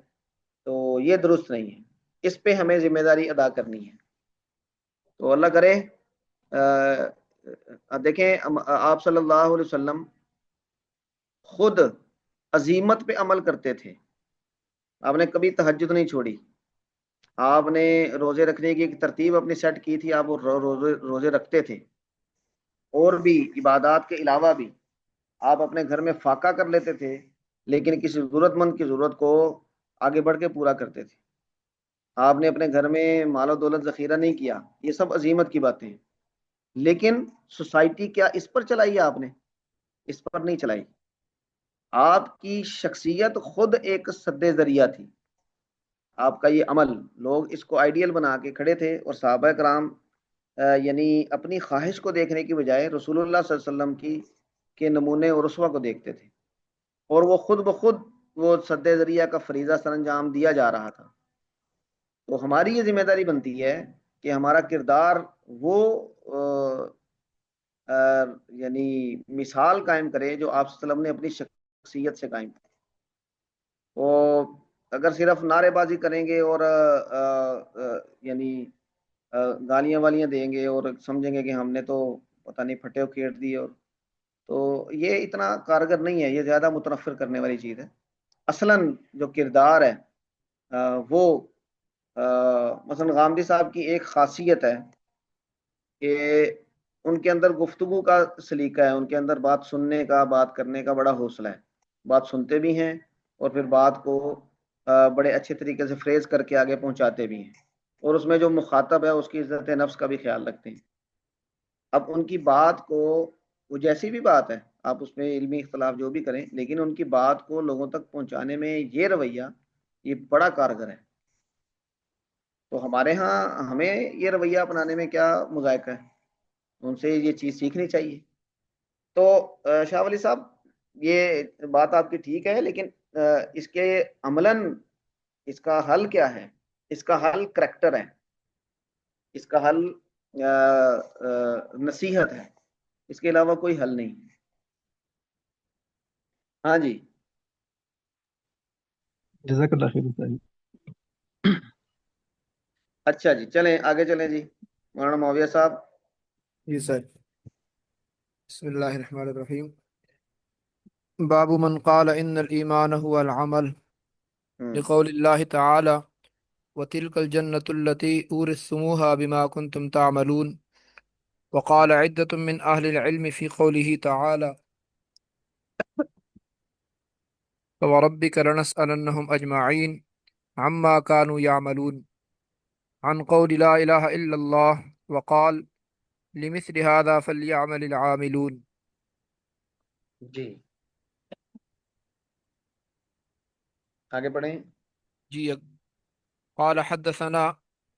تو یہ درست نہیں ہے، اس پہ ہمیں ذمہ داری ادا کرنی ہے۔ تو اللہ کرے دیکھیں آپ صلی اللہ علیہ وسلم خود عزیمت پہ عمل کرتے تھے، آپ نے کبھی تہجد نہیں چھوڑی، آپ نے روزے رکھنے کی ایک ترتیب اپنی سیٹ کی تھی، آپ وہ روزے رکھتے تھے، اور بھی عبادات کے علاوہ بھی آپ اپنے گھر میں فاقہ کر لیتے تھے، لیکن کسی ضرورت مند کی ضرورت کو آگے بڑھ کے پورا کرتے تھے۔ آپ نے اپنے گھر میں مال و دولت ذخیرہ نہیں کیا، یہ سب عظیمت کی باتیں ہیں، لیکن سوسائٹی کیا اس پر چلائی؟ آپ نے اس پر نہیں چلائی۔ آپ کی شخصیت خود ایک سد ذریعہ تھی، آپ کا یہ عمل لوگ اس کو آئیڈیل بنا کے کھڑے تھے، اور صحابہ کرام یعنی اپنی خواہش کو دیکھنے کی بجائے رسول اللہ صلی اللہ علیہ وسلم کے نمونے اور اسوہ کو دیکھتے تھے، اور وہ خود بخود وہ سد ذریعہ کا فریضہ سر انجام دیا جا رہا تھا۔ تو ہماری یہ ذمہ داری بنتی ہے کہ ہمارا کردار وہ یعنی مثال قائم کرے جو آپ صلی اللہ علیہ وسلم نے اپنی شخصیت سے قائم کی۔ تو اگر صرف نعرے بازی کریں گے اور یعنی گالیاں والیاں دیں گے اور سمجھیں گے کہ ہم نے تو پتہ نہیں پھٹے کھیٹ دیے، اور تو یہ اتنا کارگر نہیں ہے، یہ زیادہ متنفر کرنے والی چیز ہے۔ اصلاً جو کردار ہے وہ مثلا غامدی صاحب کی ایک خاصیت ہے کہ ان کے اندر گفتگو کا سلیقہ ہے، ان کے اندر بات سننے کا، بات کرنے کا بڑا حوصلہ ہے، بات سنتے بھی ہیں اور پھر بات کو بڑے اچھے طریقے سے فریز کر کے آگے پہنچاتے بھی ہیں، اور اس میں جو مخاطب ہے اس کی عزت نفس کا بھی خیال رکھتے ہیں۔ اب ان کی بات کو، وہ جیسی بھی بات ہے، آپ اس میں علمی اختلاف جو بھی کریں، لیکن ان کی بات کو لوگوں تک پہنچانے میں یہ رویہ یہ بڑا کارگر ہے۔ تو ہمارے ہاں ہمیں یہ رویہ اپنانے میں کیا مذائقہ ہے، ان سے یہ چیز سیکھنی چاہیے۔ تو شاہ ولی صاحب، یہ بات آپ کی ٹھیک ہے، لیکن اس کے عملاً اس کا حل کیا ہے؟ اس کا حل کریکٹر ہے، اس کا حل نصیحت ہے، اس کے علاوہ کوئی حل نہیں۔ ہاں جی، جزاک اللہ خیر صاحب۔ اچھا جی، چلیں آگے چلیں جی، مولانا معاویہ صاحب۔ جی سر، بسم اللہ الرحمن الرحیم۔ باب من قال ان الایمان هو العمل لقول اللہ تعالی وتلك الجنة التي أورثتموها بما كنتم تعملون، وقال عدة من أهل العلم في قوله تعالى فوربك لنسألنهم أجمعين عما كانوا يعملون، عن قول لا إله إلا الله، وقال لمثل هذا فليعمل العاملون۔ جی آگے پڑھیں۔ جی، قال حدثنا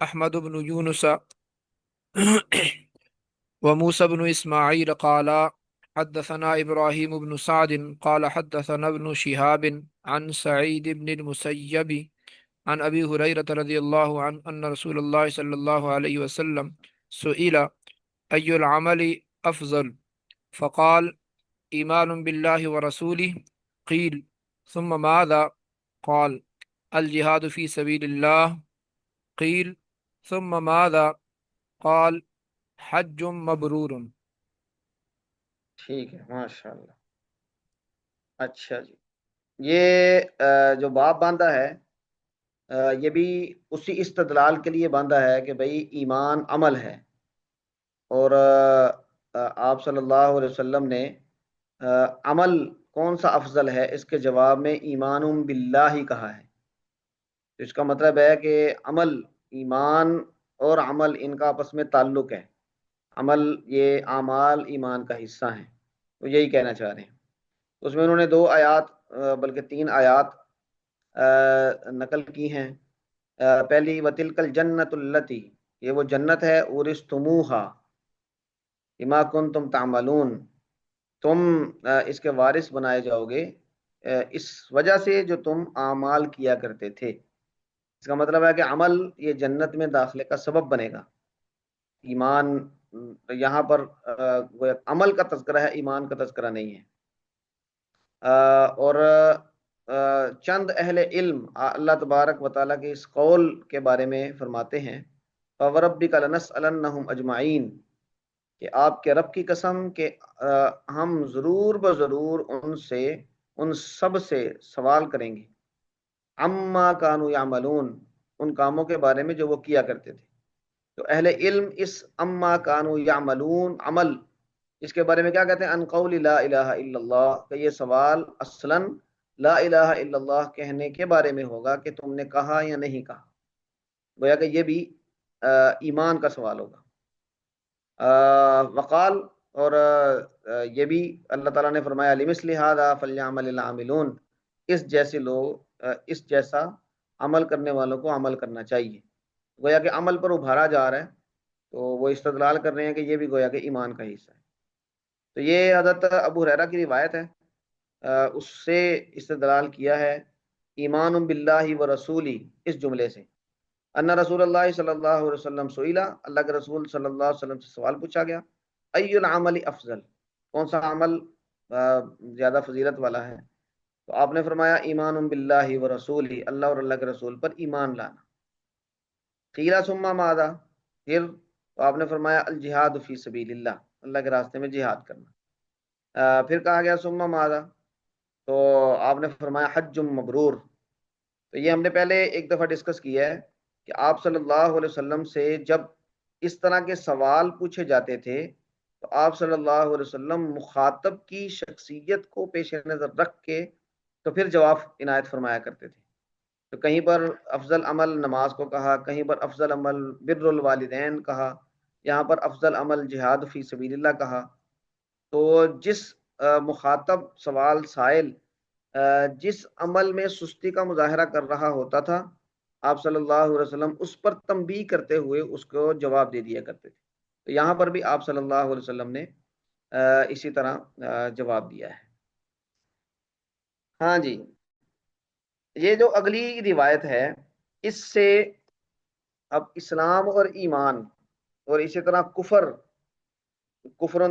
أحمد بن يونس وموسى بن إسماعيل قال حدثنا إبراهيم بن سعد قال حدثنا ابن شهاب عن سعيد بن المسيب عن أبي هريرة رضي الله عنه أن رسول الله صلى الله عليه وسلم سئل أي العمل أفضل، فقال إيمان بالله ورسوله، قيل ثم ماذا؟ قال الجهاد في سبيل الله، قيل ثم ماذا؟ قال حج مبرور۔ ٹھیک ہے، ماشاء اللہ۔ اچھا جی، یہ جو باب باندھا ہے یہ بھی اسی استدلال کے لیے باندھا ہے کہ بھئی ایمان عمل ہے، اور آپ صلی اللہ علیہ وسلم نے عمل کون سا افضل ہے اس کے جواب میں ایمان باللہ ہی کہا ہے۔ تو اس کا مطلب ہے کہ عمل، ایمان اور عمل ان کا آپس میں تعلق ہے، عمل یہ اعمال ایمان کا حصہ ہیں، تو یہی کہنا چاہ رہے ہیں۔ اس میں انہوں نے 2 آیات بلکہ 3 آیات نقل کی ہیں۔ پہلی وَتِلْكَ الْجَنَّةُ الَّتِي، یہ وہ جنت ہے، اورثتموها بما کنتم تعملون، تم اس کے وارث بنائے جاؤ گے اس وجہ سے جو تم اعمال کیا کرتے تھے۔ اس کا مطلب ہے کہ عمل یہ جنت میں داخلے کا سبب بنے گا۔ ایمان یہاں پر عمل کا تذکرہ ہے، ایمان کا تذکرہ نہیں ہے۔ اور چند اہل علم اللہ تبارک و تعالیٰ کے اس قول کے بارے میں فرماتے ہیں فَوَرَبِّكَ لَنَسْأَلَنَّهُمْ أَجْمَعِينَ، کہ آپ کے رب کی قسم کہ ہم ضرور بضرور ان سب سے سوال کریں گے، عما کانوا یعملون، ان کاموں کے بارے میں جو وہ کیا کرتے تھے۔ تو اہل علم اس اما کانوا یعملون عمل، اس کے بارے میں کیا کہتے ہیں؟ ان قول لا الہ الا اللہ، کہ یہ سوال اصلاً لا الہ الا اللہ کہنے کے بارے میں ہوگا کہ تم نے کہا یا نہیں کہا، گویا کہ یہ بھی ایمان کا سوال ہوگا۔ وقال، اور یہ بھی اللہ تعالیٰ نے فرمایا لمثل ھذا فلیعمل العاملون، اس جیسے لوگ، اس جیسا عمل کرنے والوں کو عمل کرنا چاہیے۔ گویا کہ عمل پر ابھارا جا رہا ہے، تو وہ استدلال کر رہے ہیں کہ یہ بھی گویا کہ ایمان کا حصہ ہے۔ تو یہ حضرت ابو ہریرہ کی روایت ہے، اس سے استدلال کیا ہے ایمان باللہ و رسولی اس جملے سے، ان رسول اللہ صلی اللہ علیہ وسلم سئلہ، اللہ کے رسول صلی اللہ علیہ وسلم سے سوال پوچھا گیا، ای العمل افضل، کون سا عمل زیادہ فضیلت والا ہے؟ تو آپ نے فرمایا ایمان باللہ و رسولہ، اللہ اور اللہ کے رسول پر ایمان لانا۔ قیل ثم ماذا، پھر تو آپ نے فرمایا الجہاد فی سبیل اللہ، اللہ کے راستے میں جہاد کرنا۔ پھر کہا گیا ثم ماذا، تو آپ نے فرمایا حج مبرور۔ تو یہ ہم نے پہلے ایک دفعہ ڈسکس کیا ہے کہ آپ صلی اللہ علیہ وسلم سے جب اس طرح کے سوال پوچھے جاتے تھے تو آپ صلی اللہ علیہ وسلم مخاطب کی شخصیت کو پیش نظر رکھ کے تو پھر جواب عنایت فرمایا کرتے تھے. تو کہیں پر افضل عمل نماز کو کہا، کہیں پر افضل عمل بر الوالدین کہا، یہاں پر افضل عمل جہاد فی سبیل اللہ کہا. تو جس مخاطب سوال سائل جس عمل میں سستی کا مظاہرہ کر رہا ہوتا تھا، آپ صلی اللہ علیہ وسلم اس پر تنبیہ کرتے ہوئے اس کو جواب دے دیا کرتے تھے. تو یہاں پر بھی آپ صلی اللہ علیہ وسلم نے اسی طرح جواب دیا ہے. ہاں جی، یہ جو اگلی روایت ہے اس سے اب اسلام اور ایمان اور اسی طرح کفرن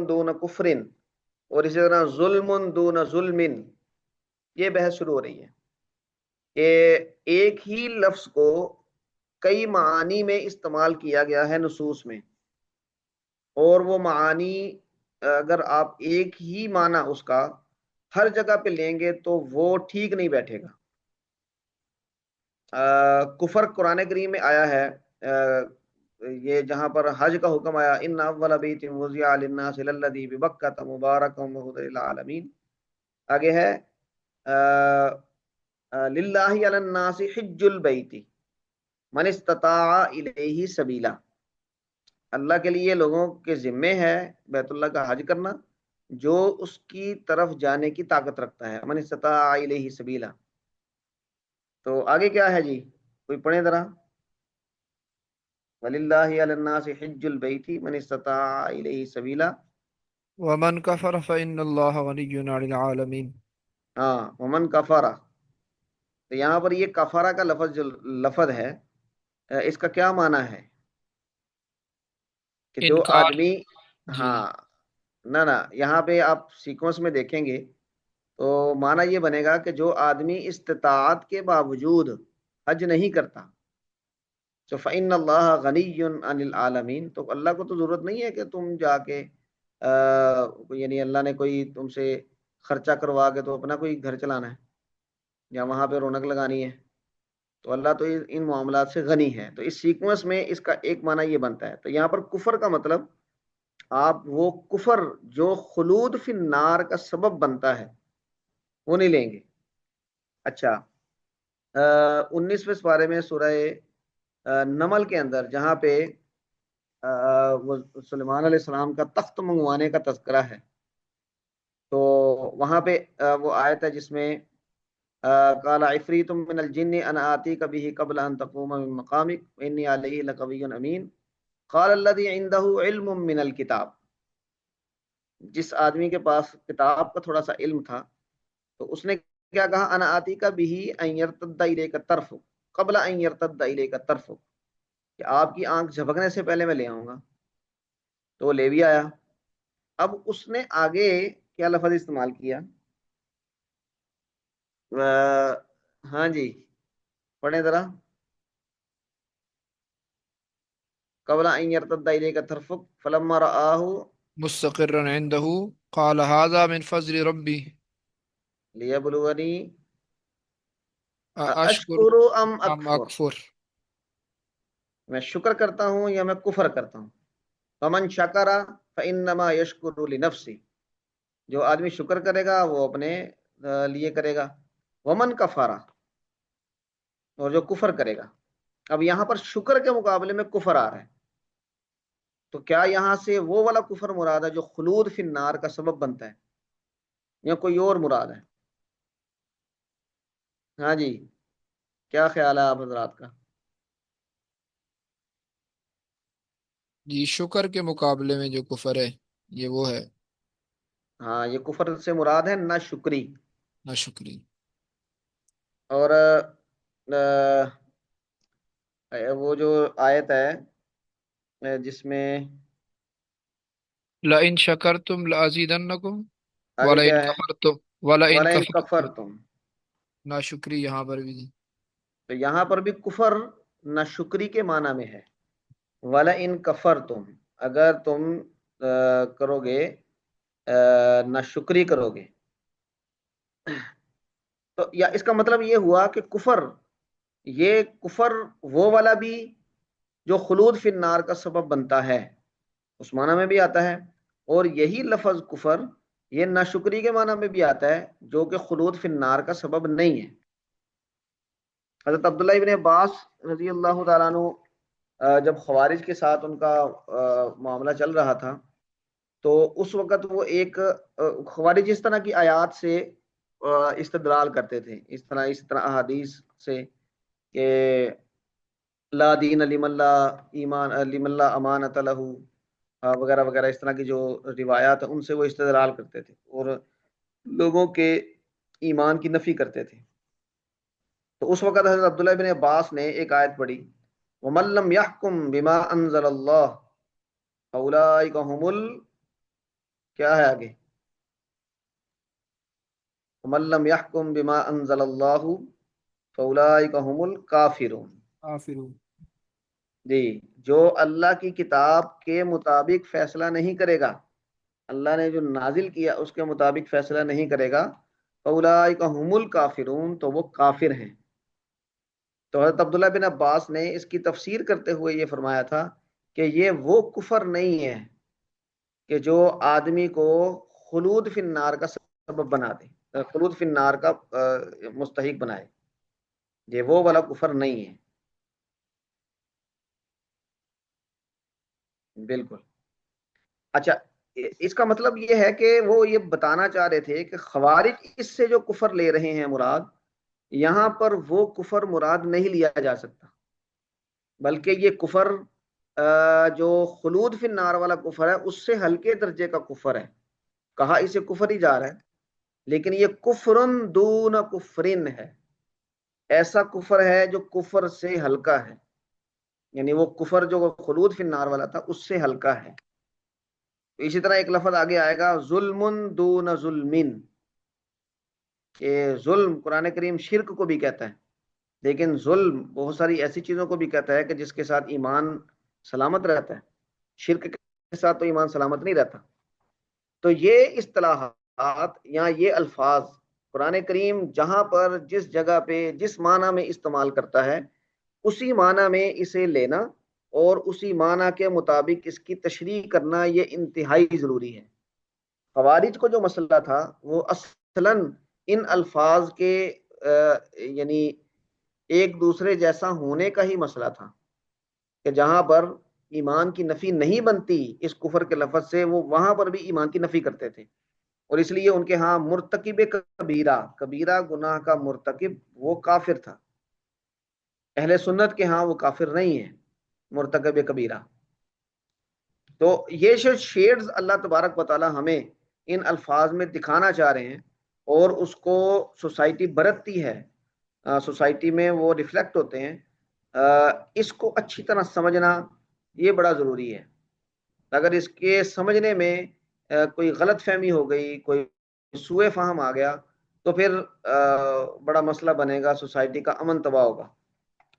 دون کفرن اور اسی طرح ظلم دون ظلم، یہ بحث شروع ہو رہی ہے کہ ایک ہی لفظ کو کئی معانی میں استعمال کیا گیا ہے نصوص میں، اور وہ معانی اگر آپ ایک ہی معنی اس کا ہر جگہ پہ لیں گے تو وہ ٹھیک نہیں بیٹھے گا. کفر قرآن کریم میں آیا ہے، یہ جہاں پر حج کا حکم آیا، ان اول بیت وضع للناس للذی ببکۃ مبارکا وہدی للعالمین. آگے ہے للہ علی الناس حج البیت من استطاع الیہ سبیلا، اللہ کے لیے لوگوں کے ذمے ہے بیت اللہ کا حج کرنا جو اس کی طرف جانے کی طاقت رکھتا ہے. من استطاع الیہ سبیلا. تو آگے کیا ہے جی، کوئی پڑھیں ذرا. وَلِلَّهِ عَلَى النَّاسِ حِجُّ الْبَيْتِ مَنِ اسْتَطَاعَ إِلَيْهِ سَبِيلًا. ومن كفر فإن الله غني عن العالمين. ہاں، ومن کفر. تو یہاں پر یہ کفارہ کا لفظ جو لفظ ہے اس کا کیا معنی ہے کہ جو انکار. آدمی، جی ہاں نہ یہاں پہ آپ سیکوینس میں دیکھیں گے تو معنی یہ بنے گا کہ جو آدمی استطاعت کے باوجود حج نہیں کرتا، تو فإن اللہ غنی عن العالمین، تو اللہ کو تو ضرورت نہیں ہے کہ تم جا کے یعنی اللہ نے کوئی تم سے خرچہ کروا کے تو اپنا کوئی گھر چلانا ہے یا وہاں پہ رونق لگانی ہے. تو اللہ تو ان معاملات سے غنی ہے. تو اس سیکوینس میں اس کا ایک معنی یہ بنتا ہے. تو یہاں پر کفر کا مطلب آپ وہ کفر جو خلود فی النار کا سبب بنتا ہے وہ نہیں لیں گے. اچھا، 19ویں سپارے میں سورہ نمل کے اندر جہاں پہ وہ سلیمان علیہ السلام کا تخت منگوانے کا تذکرہ ہے، تو وہاں پہ وہ آیت ہے جس میں قال عفریت من الجن انا آتیک بہ قبل ان تقوم من مقامک وانی علیہ لقوی امین قال الذی عنده علم من الکتاب. جس آدمی کے پاس کتاب کا تھوڑا سا علم تھا تو اس نے کیا کہا، انا آتیک بہ ان یرتد الیک طرفک قبل ان یرتد الیک طرفک، کہ آپ کی آنکھ جھپکنے سے پہلے میں لے آؤں گا. تو وہ لے بھی آیا. اب اس نے آگے کیا لفظ استعمال کیا، ہاں جی پڑھیں ذرا. قبل ان يرتد اليك طرفك فلما رآه مستقرا عنده قال هذا من فضل ربي ليبلوني أأشكر اشکر ام أم اکفر، أكفر. میں شکر کرتا ہوں یا میں کفر کرتا ہوں. فمن شکر فانما يشکر لنفسه، جو آدمی شکر کرے گا وہ اپنے لیے کرے گا. ومن کفر، اور جو کفر کرے گا. اب یہاں پر شکر کے مقابلے میں کفر آ رہا ہے، تو کیا یہاں سے وہ والا کفر مراد ہے جو خلود فی النار کا سبب بنتا ہے یا کوئی اور مراد ہے؟ ہاں جی، کیا خیال ہے آپ حضرات کا؟ جی شکر کے مقابلے میں جو کفر ہے یہ وہ ہے ہاں، یہ کفر سے مراد ہے نہ شکری. ناشکری. اور وہ جو آیت ہے جس میں لئن شکرتم لأزیدنکم آگے ولئن کیا ہے، کفرتم ولئن وَلَئِن کفرتم. كَفَرْتُمْ. ناشکری یہاں پر بھی. تو یہاں پر بھی کفر نہ شکری کے معنی میں ہے. وَلَئِن كَفَرْتُمْ، اگر تم کرو گے نہ شکری کرو گے. تو یا اس کا مطلب یہ ہوا کہ یہ کفر وہ والا بھی جو خلود فی النار کا سبب بنتا ہے، اس معنی میں بھی آتا ہے. اور یہی لفظ کفر یہ ناشکری کے معنی میں بھی آتا ہے، جو کہ خلود فی النار کا سبب نہیں ہے۔ حضرت عبداللہ ابن عباس رضی اللہ تعالیٰ عنہ جب خوارج کے ساتھ ان کا معاملہ چل رہا تھا، تو اس وقت وہ ایک خوارج اس طرح کی آیات سے استدلال کرتے تھے، اس طرح احادیث سے کہ لا دین لمن لا ایمان لمن لا امانۃ لہ وغیرہ وغیرہ، اس طرح کی جو روایات ہیں ان سے وہ استدلال کرتے تھے اور لوگوں کے ایمان کی نفی کرتے تھے۔ تو اس وقت حضرت عبداللہ بن عباس نے ایک آیت پڑھی، وَمَن لَّمْ يَحْكُم بِمَا أَنزَلَ اللَّهُ فَأُولَٰئِكَ هُمُ کیا ہے آگے، وَمَن لَّمْ يَحْكُم بِمَا أَنزَلَ اللَّهُ فَأُولَٰئِكَ هُمُ الْكَافِرُونَ۔ کافرون۔ جی، جو اللہ کی کتاب کے مطابق فیصلہ نہیں کرے گا، اللہ نے جو نازل کیا اس کے مطابق فیصلہ نہیں کرے گا، فَأُولَٰئِكَ هُمُ الْكَافِرُونَ، تو وہ کافر ہیں۔ تو حضرت عبداللہ بن عباس نے اس کی تفسیر کرتے ہوئے یہ فرمایا تھا کہ یہ وہ کفر نہیں ہے کہ جو آدمی کو خلود فی النار کا سبب بنا دے، خلود فی النار کا مستحق بنائے، یہ وہ والا کفر نہیں ہے۔ بالکل۔ اچھا، اس کا مطلب یہ ہے کہ وہ یہ بتانا چاہ رہے تھے کہ خوارج اس سے جو کفر لے رہے ہیں مراد، یہاں پر وہ کفر مراد نہیں لیا جا سکتا، بلکہ یہ کفر جو خلود فی النار والا کفر ہے اس سے ہلکے درجے کا کفر ہے، کہا اسے کفر ہی جا رہا ہے، لیکن یہ کفرن دون کفرن ہے، ایسا کفر ہے جو کفر سے ہلکا ہے، یعنی وہ کفر جو خلود فی النار والا تھا اس سے ہلکا ہے۔ اسی طرح ایک لفظ آگے آئے گا ظلم دون ظلمن، کہ ظلم قرآن کریم شرک کو بھی کہتا ہے، لیکن ظلم بہت ساری ایسی چیزوں کو بھی کہتا ہے کہ جس کے ساتھ ایمان سلامت رہتا ہے، شرک کے ساتھ تو ایمان سلامت نہیں رہتا۔ تو یہ اصطلاحات یا یہ الفاظ قرآن کریم جہاں پر جس جگہ پہ جس معنی میں استعمال کرتا ہے اسی معنی میں اسے لینا اور اسی معنی کے مطابق اس کی تشریح کرنا یہ انتہائی ضروری ہے۔ خوارج کو جو مسئلہ تھا وہ اصلاً ان الفاظ کے یعنی ایک دوسرے جیسا ہونے کا ہی مسئلہ تھا، کہ جہاں پر ایمان کی نفی نہیں بنتی اس کفر کے لفظ سے، وہ وہاں پر بھی ایمان کی نفی کرتے تھے، اور اس لیے ان کے ہاں مرتکب کبیرہ گناہ کا مرتکب وہ کافر تھا، اہل سنت کے ہاں وہ کافر نہیں ہے مرتکب کبیرہ۔ تو یہ شیڈز اللہ تبارک و تعالی ہمیں ان الفاظ میں دکھانا چاہ رہے ہیں، اور اس کو سوسائٹی برتتی ہے، سوسائٹی میں وہ ریفلیکٹ ہوتے ہیں، اس کو اچھی طرح سمجھنا یہ بڑا ضروری ہے۔ اگر اس کے سمجھنے میں کوئی غلط فہمی ہو گئی، کوئی سوء فہم آ گیا، تو پھر بڑا مسئلہ بنے گا، سوسائٹی کا امن تباہ ہوگا۔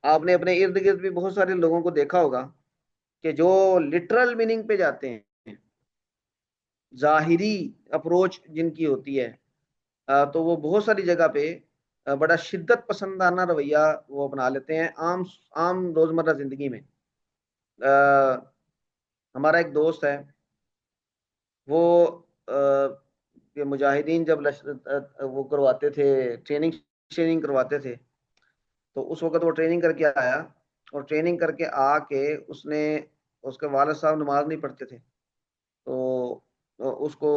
آپ نے اپنے ارد گرد بھی بہت سارے لوگوں کو دیکھا ہوگا کہ جو لٹرل میننگ پہ جاتے ہیں، ظاہری اپروچ جن کی ہوتی ہے، تو وہ بہت ساری جگہ پہ بڑا شدت پسندانہ رویہ وہ اپنا لیتے ہیں عام روزمرہ زندگی میں۔ ہمارا ایک دوست ہے، وہ مجاہدین جب وہ کرواتے تھے ٹریننگ کرواتے تھے، تو اس وقت وہ ٹریننگ کر کے آیا، اور ٹریننگ کر کے آ کے اس کے والد صاحب نماز نہیں پڑھتے تھے، تو اس کو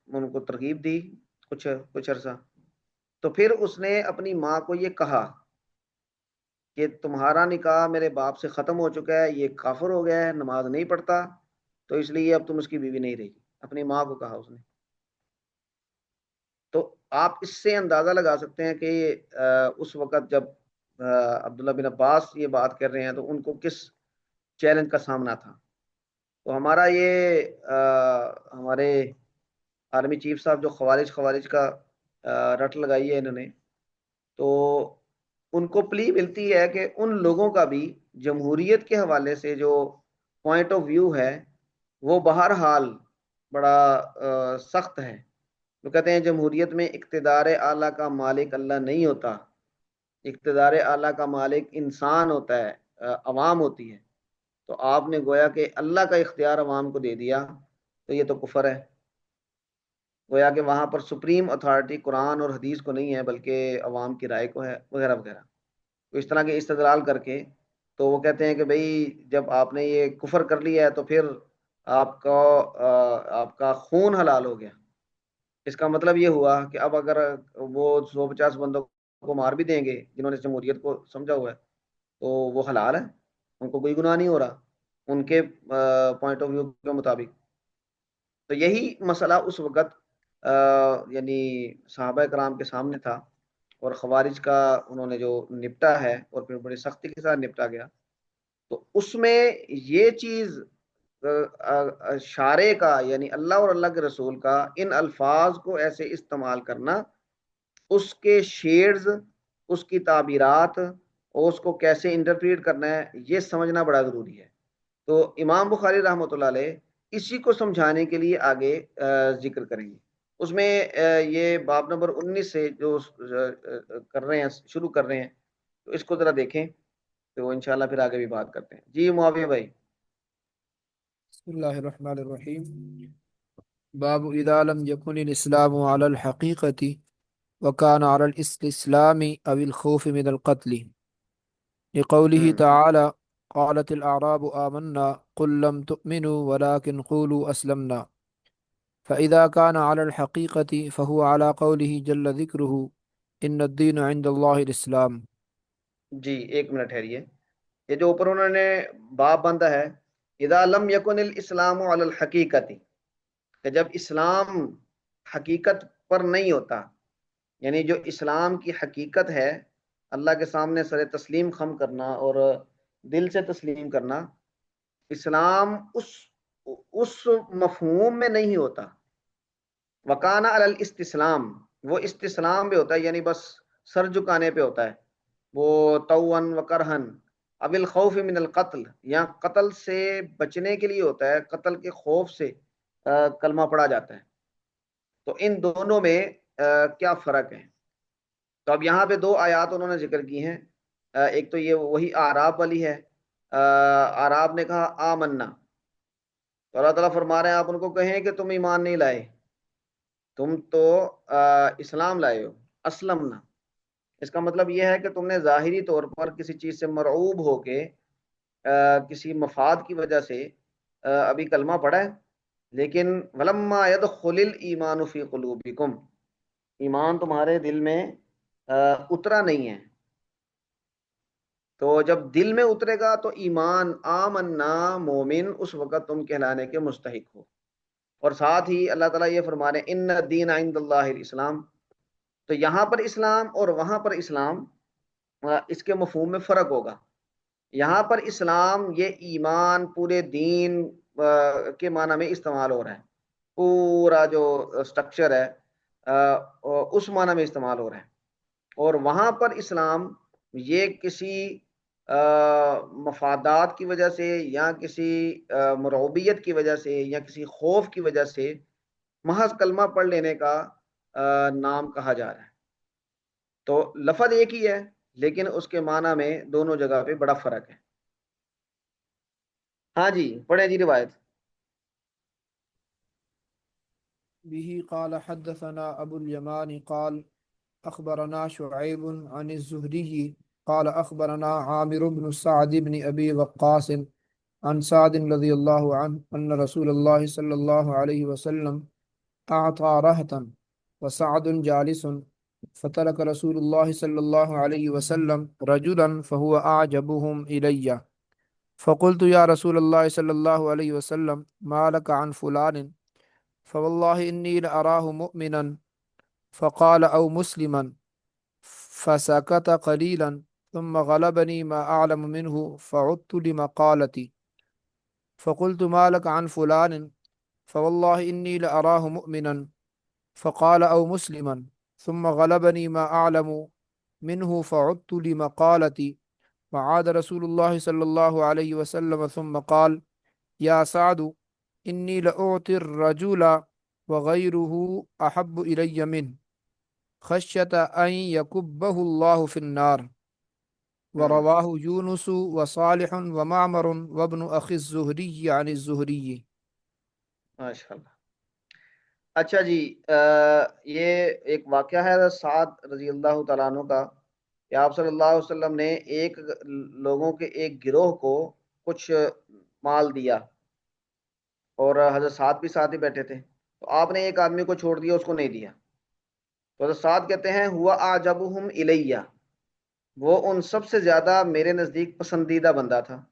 ان کو ترغیب دی کچھ عرصہ، تو پھر اس نے اپنی ماں کو یہ کہا کہ تمہارا نکاح میرے باپ سے ختم ہو چکا ہے، یہ کافر ہو گیا ہے، نماز نہیں پڑھتا، تو اس لیے اب تم اس کی بیوی نہیں رہی۔ اپنی ماں کو کہا اس نے۔ تو آپ اس سے اندازہ لگا سکتے ہیں کہ اس وقت جب عبداللہ بن عباس یہ بات کر رہے ہیں تو ان کو کس چیلنج کا سامنا تھا۔ تو ہمارا یہ ہمارے آرمی چیف صاحب جو خوارج کا رٹ لگائی ہے انہوں نے، تو ان کو پلی ملتی ہے کہ ان لوگوں کا بھی جمہوریت کے حوالے سے جو پوائنٹ آف ویو ہے وہ بہرحال بڑا سخت ہے۔ وہ کہتے ہیں جمہوریت میں اقتدار اعلیٰ کا مالک اللہ نہیں ہوتا، اقتدار اعلیٰ کا مالک انسان ہوتا ہے، عوام ہوتی ہے۔ تو آپ نے گویا کہ اللہ کا اختیار عوام کو دے دیا، تو یہ تو کفر ہے۔ گویا کہ وہاں پر سپریم اتھارٹی قرآن اور حدیث کو نہیں ہے بلکہ عوام کی رائے کو ہے، وغیرہ وغیرہ۔ تو اس طرح کے استدلال کر کے تو وہ کہتے ہیں کہ بھئی جب آپ نے یہ کفر کر لیا ہے تو پھر آپ کا آپ کا خون حلال ہو گیا۔ اس کا مطلب یہ ہوا کہ اب اگر وہ 150 بندوں کو مار بھی دیں گے جنہوں نے جمہوریت کو سمجھا ہوا ہے تو وہ حلال ہے، ان کو کوئی گناہ نہیں ہو رہا ان کے پوائنٹ آف ویو کے مطابق۔ تو یہی مسئلہ اس وقت یعنی صحابہ کرام کے سامنے تھا، اور خوارج کا انہوں نے جو نپٹا ہے اور پھر بڑی سختی کے ساتھ نپٹا گیا۔ تو اس میں یہ چیز شارع کا یعنی اللہ اور اللہ کے رسول کا ان الفاظ کو ایسے استعمال کرنا، اس کے شیڈز، اس کی تعبیرات اور اس کو کیسے انٹرپریٹ کرنا ہے، یہ سمجھنا بڑا ضروری ہے۔ تو امام بخاری رحمۃ اللہ علیہ اسی کو سمجھانے کے لیے آگے ذکر کریں گے۔ اس میں یہ باب نمبر 19 سے جو کر رہے ہیں، شروع کر رہے ہیں، تو اس کو ذرا دیکھیں تو انشاءاللہ پھر آگے بھی بات کرتے ہیں۔ جی معاویہ بھائی۔ بسم اللہ الرحمن الرحیم۔ باب اذا لم يكن الاسلام على الحقيقة وكان على الاستسلام او الخوف من القتل لقوله تعالى قالت الاعراب آمنا قل لم تؤمنوا ولكن قولوا اسلمنا فإذا كان على الحقيقة فهو على قوله جل ذكره ان الدين عند الله الاسلام۔ جی ایک منٹ ٹھہریے، یہ جو اوپر انہوں نے باب باندھا ہے اذا لم یکن الاسلام علی الحقیقت، کہ جب اسلام حقیقت پر نہیں ہوتا، یعنی جو اسلام کی حقیقت ہے اللہ کے سامنے سر تسلیم خم کرنا اور دل سے تسلیم کرنا، اسلام اس مفہوم میں نہیں ہوتا۔ وکانا علی الاستسلام، وہ استسلام پہ ہوتا ہے، یعنی بس سر جھکانے پہ ہوتا ہے، وہ توان و کرہن، اب الخوف من القتل، یا قتل سے بچنے کے لیے ہوتا ہے، قتل کے خوف سے کلمہ پڑھا جاتا ہے۔ تو ان دونوں میں کیا فرق ہے؟ تو اب یہاں پہ دو آیات انہوں نے ذکر کی ہیں، ایک تو یہ وہی اعراب والی ہے، اعراب نے کہا آمنا، تو اللہ تعالیٰ فرما رہے ہیں آپ ان کو کہیں کہ تم ایمان نہیں لائے، تم تو اسلام لائے ہو، اسلمنا۔ اس کا مطلب یہ ہے کہ تم نے ظاہری طور پر کسی چیز سے مرعوب ہو کے کسی مفاد کی وجہ سے ابھی کلمہ پڑھا ہے، لیکن ولما يدخل الایمان فی قلوبکم، ایمان تمہارے دل میں اترا نہیں ہے۔ تو جب دل میں اترے گا تو ایمان، آمنا، مومن، اس وقت تم کہلانے کے مستحق ہو۔ اور ساتھ ہی اللہ تعالیٰ یہ فرما رہے ہیں ان الدین عند اللہ الاسلام، تو یہاں پر اسلام اور وہاں پر اسلام اس کے مفہوم میں فرق ہوگا۔ یہاں پر اسلام یہ ایمان، پورے دین کے معنی میں استعمال ہو رہا ہے، پورا جو سٹرکچر ہے اس معنی میں استعمال ہو رہا ہے، اور وہاں پر اسلام یہ کسی مفادات کی وجہ سے یا کسی مرعوبیت کی وجہ سے یا کسی خوف کی وجہ سے محض کلمہ پڑھ لینے کا نام کہا جا رہا ہے۔ تو لفظ ایک ہی ہے لیکن اس کے معنی میں دونوں جگہ پہ بڑا فرق ہے۔ ہاں جی پڑھیں جی روایت۔ به قال حدثنا ابو اليمان قال اخبرنا شعيب عن الزهري قال اخبرنا عامر بن سعد بن ابي وقاص عن سعد رضي الله عنه ان رسول الله صلى الله عليه وسلم اعطى رهطا وسعد جالس فترك رسول الله صلى الله عليه وسلم رجلا فهو اعجبهم الي فقلت يا رسول الله صلى الله عليه وسلم ما لك عن فلان فوالله إني لأراه مؤمنا فقال أو مسلما فسكت قليلا ثم غلبني ما أعلم منه فعدت لمقالتي فقلت ما لك عن فلان فوالله إني لأراه مؤمنا فقال أو مسلما ثم غلبني ما أعلم منه فعدت لمقالتي وعاد رسول الله صلى الله عليه وسلم ثم قال يا سعد إني لأعطي الرجل وغيره أحب إلي منه خشية أن يكبه الله في النار ورواه يونس وصالح ومعمر وابن أخي الزهري عن الزهري۔ ماشاء اللہ۔ اچھا جی، یہ ایک واقعہ ہے حضرت سعد رضی اللہ تعالیٰ عنہ کا کہ آپ صلی اللہ علیہ وسلم نے لوگوں کے ایک گروہ کو کچھ مال دیا، اور حضرت سعد بھی ساتھ ہی بیٹھے تھے، تو آپ نے ایک آدمی کو چھوڑ دیا، اس کو نہیں دیا۔ تو حضرت سعد کہتے ہیں ہوا اعجبہم الیہ، وہ ان سب سے زیادہ میرے نزدیک پسندیدہ بندہ تھا،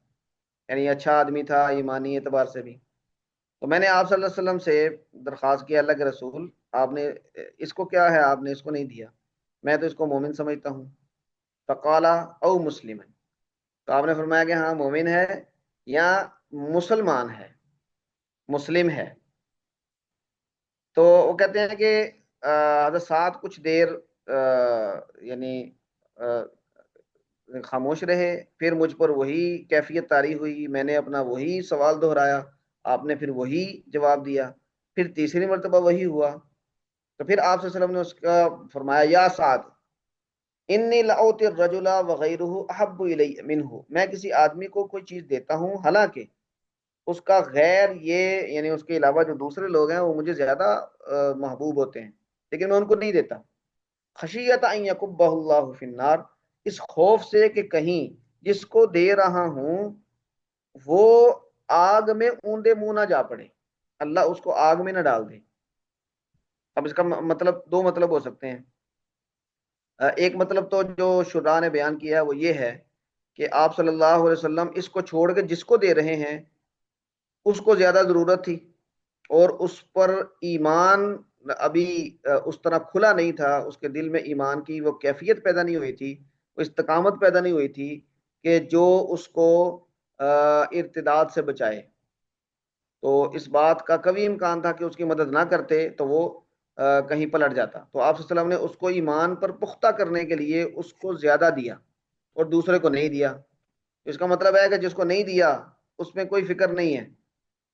یعنی اچھا آدمی تھا ایمانی اعتبار سے بھی۔ تو میں نے آپ صلی اللہ علیہ وسلم سے درخواست کیا، اللہ کے رسول آپ نے اس کو کیا ہے، آپ نے اس کو نہیں دیا، میں تو اس کو مومن سمجھتا ہوں۔ فقالا او مسلم، تو آپ نے فرمایا کہ ہاں مومن ہے یا مسلمان ہے، مسلم ہے۔ تو وہ کہتے ہیں کہ حضرت سعد کچھ دیر یعنی خاموش رہے، پھر مجھ پر وہی کیفیت طاری ہوئی، میں نے اپنا وہی سوال دہرایا، آپ نے پھر وہی جواب دیا، پھر تیسری مرتبہ وہی ہوا، تو پھر آپ صلی اللہ علیہ وسلم نے اس کا فرمایا یا سعد انی لاؤتی الرجل وغیرہ احب الی منہ، میں کسی آدمی کو کوئی چیز دیتا ہوں حالانکہ اس کا غیر یہ یعنی اس کے علاوہ جو دوسرے لوگ ہیں وہ مجھے زیادہ محبوب ہوتے ہیں، لیکن میں ان کو نہیں دیتا، خشیت ان یکبہ اللہ فی النار، اس خوف سے کہ کہیں جس کو دے رہا ہوں وہ آگ میں اونڈے منہ نہ جا پڑے، اللہ اس کو آگ میں نہ ڈال دے۔ اب اس کا مطلب دو مطلب ہو سکتے ہیں۔ ایک مطلب تو جو شرح نے بیان کیا ہے وہ یہ ہے کہ آپ صلی اللہ علیہ وسلم اس کو چھوڑ کے جس کو دے رہے ہیں اس کو زیادہ ضرورت تھی، اور اس پر ایمان ابھی اس طرح کھلا نہیں تھا، اس کے دل میں ایمان کی وہ کیفیت پیدا نہیں ہوئی تھی، وہ استقامت پیدا نہیں ہوئی تھی کہ جو اس کو ارتداد سے بچائے۔ تو اس بات کا کبھی امکان تھا کہ اس کی مدد نہ کرتے تو وہ کہیں پلٹ جاتا، تو آپ صلی اللہ علیہ وسلم نے اس کو ایمان پر پختہ کرنے کے لیے اس کو زیادہ دیا اور دوسرے کو نہیں دیا۔ اس کا مطلب ہے کہ جس کو نہیں دیا اس میں کوئی فکر نہیں ہے،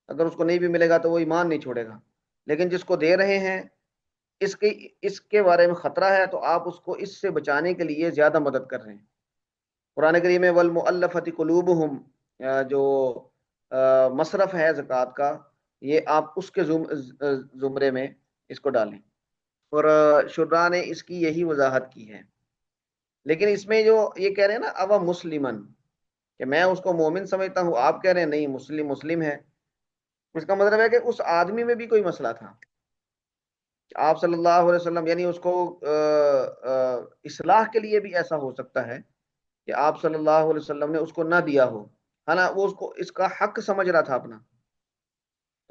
اگر اس کو نہیں بھی ملے گا تو وہ ایمان نہیں چھوڑے گا، لیکن جس کو دے رہے ہیں اس کے بارے میں خطرہ ہے تو آپ اس کو اس سے بچانے کے لیے زیادہ مدد کر رہے ہیں۔ قرآن کریم میں والمؤلفۃ قلوبہم، جو مصرف ہے زکوٰۃ کا، یہ آپ اس کے زمرے میں اس کو ڈالیں، اور شرح نے اس کی یہی وضاحت کی ہے۔ لیکن اس میں جو یہ کہہ رہے ہیں نا او مسلمن، کہ میں اس کو مومن سمجھتا ہوں، آپ کہہ رہے ہیں نہیں مسلم ہے، اس کا مطلب ہے کہ اس آدمی میں بھی کوئی مسئلہ تھا، آپ صلی اللہ علیہ وسلم یعنی اس کو اصلاح کے لیے بھی ایسا ہو سکتا ہے کہ آپ صلی اللہ علیہ وسلم نے اس کو نہ دیا ہو، ہے نا، وہ اس کو اس کا حق سمجھ رہا تھا اپنا،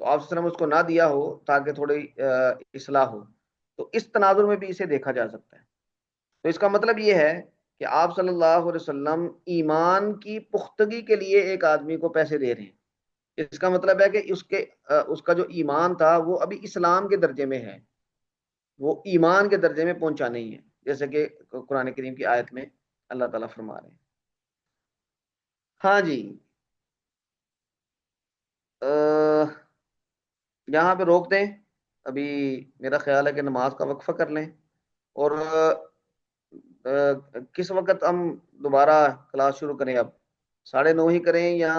تو آپ صلی اللہ علیہ وسلم اس کو نہ دیا ہو تاکہ تھوڑی اصلاح ہو، تو اس تناظر میں بھی اسے دیکھا جا سکتا ہے۔ تو اس کا مطلب یہ ہے کہ آپ صلی اللہ علیہ وسلم ایمان کی پختگی کے لیے ایک آدمی کو پیسے دے رہے ہیں، اس کا مطلب ہے کہ اس کا جو ایمان تھا وہ ابھی اسلام کے درجے میں ہے، وہ ایمان کے درجے میں پہنچا نہیں ہے، جیسے کہ قرآن کریم کی آیت میں اللہ تعالیٰ فرما رہے ہیں۔ ہاں جی، یہاں پہ روک دیں، ابھی میرا خیال ہے کہ نماز کا وقفہ کر لیں، اور کس وقت ہم دوبارہ کلاس شروع کریں؟ اب 9:30 ہی کریں یا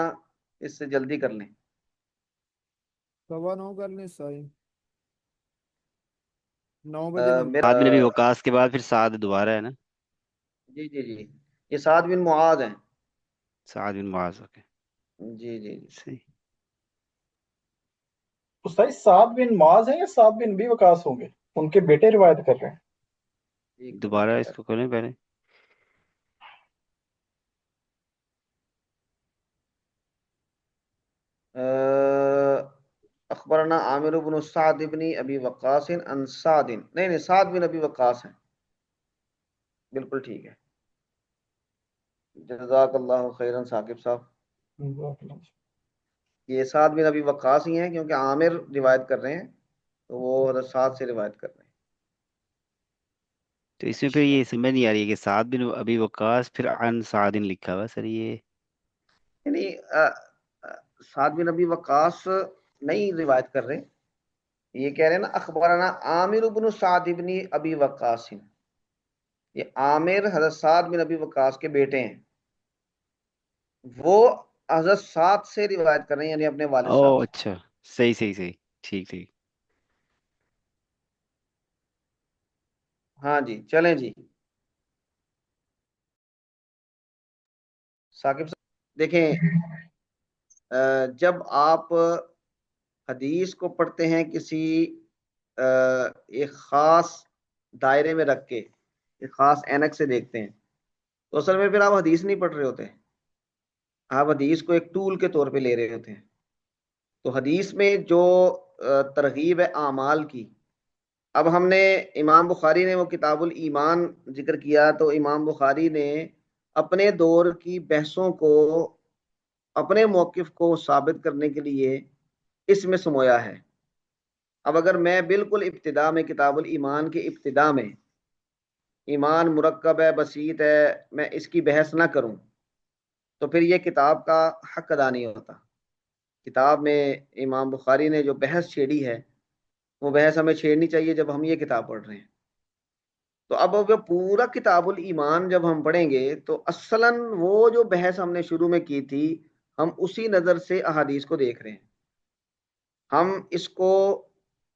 اس سے جلدی کر لیں؟ 9:15 کر لیں سائی، 9 بجے میرا سعد بن ابی وقاص کے بعد پھر سعد دوبارہ ہے نا؟ جی جی جی، یہ سعد بن معاذ ہیں۔ سعد بن معاذ، اوکے، جی جی جی، صحیح۔ استاد سعد بن معاذ ہیں یا سعد بن ابی وقاص ہوں گے؟ ان کے بیٹے روایت کر رہے ہیں۔ ایک منٹ دوبارہ اس یار۔ کو کھولیں پہلے۔ اخبرنا عامر بن سعد بن ابی وقاص عن سعد، نہیں سعد بن ابی وقاص ہیں، بالکل ٹھیک ہے، جزاک اللہ خیرن ثاقب صاحب۔ یہ سعد بن ابی وقاص ہی ہیں کیونکہ عامر روایت کر رہے ہیں تو وہ حضرت سعد سے روایت کر رہے ہیں۔ تو اس میں پھر یہ سمجھ نہیں آ رہی ہے کہ سعد بن ابی وقاص پھر عن سعد لکھا ہوا سر، یہ یعنی سعد بن ابی وقاص نہیں روایت کر رہے، یہ کہہ رہے ہیں نا اخبارنا عامر بن سعد بن ابی وقاص، یہ عامر حضرت سعد بن ابی وقاص کے بیٹے ہیں، وہ حضرت سعد سے روایت کر رہے ہیں، یعنی اپنے والد او صاحب سے۔ اچھا، صحیح صحیح صحیح، ٹھیک ٹھیک۔ ہاں جی چلیں جی ثاقب صاحب دیکھیں، جب آپ حدیث کو پڑھتے ہیں کسی ایک خاص دائرے میں رکھ کے، ایک خاص اینک سے دیکھتے ہیں، تو اصل میں پھر آپ حدیث نہیں پڑھ رہے ہوتے، آپ حدیث کو ایک ٹول کے طور پہ لے رہے ہوتے ہیں۔ تو حدیث میں جو ترغیب ہے اعمال کی، اب ہم نے امام بخاری نے وہ کتاب الایمان ذکر کیا، تو امام بخاری نے اپنے دور کی بحثوں کو، اپنے موقف کو ثابت کرنے کے لیے اس میں سمویا ہے۔ اب اگر میں بالکل ابتدا میں کتاب الایمان کے ابتدا میں ایمان مرکب ہے، بسیط ہے، میں اس کی بحث نہ کروں تو پھر یہ کتاب کا حق ادا نہیں ہوتا۔ کتاب میں امام بخاری نے جو بحث چھیڑی ہے، وہ بحث ہمیں چھیڑنی چاہیے جب ہم یہ کتاب پڑھ رہے ہیں۔ تو اب وہ پورا کتاب الایمان جب ہم پڑھیں گے تو اصلاً وہ جو بحث ہم نے شروع میں کی تھی، ہم اسی نظر سے احادیث کو دیکھ رہے ہیں۔ ہم اس کو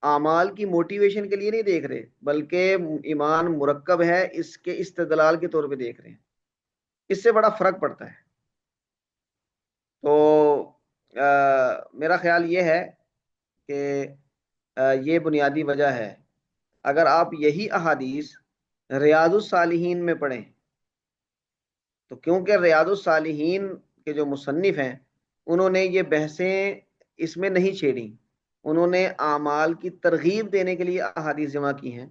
اعمال کی موٹیویشن کے لیے نہیں دیکھ رہے، بلکہ ایمان مرکب ہے اس کے استدلال کے طور پہ دیکھ رہے ہیں۔ اس سے بڑا فرق پڑتا ہے۔ تو میرا خیال یہ ہے کہ یہ بنیادی وجہ ہے۔ اگر آپ یہی احادیث ریاض الصالحین میں پڑھیں، تو کیونکہ ریاض الصالحین کے جو مصنف ہیں انہوں نے یہ بحثیں اس میں نہیں چھیڑی، انہوں نے اعمال کی ترغیب دینے کے لیے احادیث جمع کی ہیں۔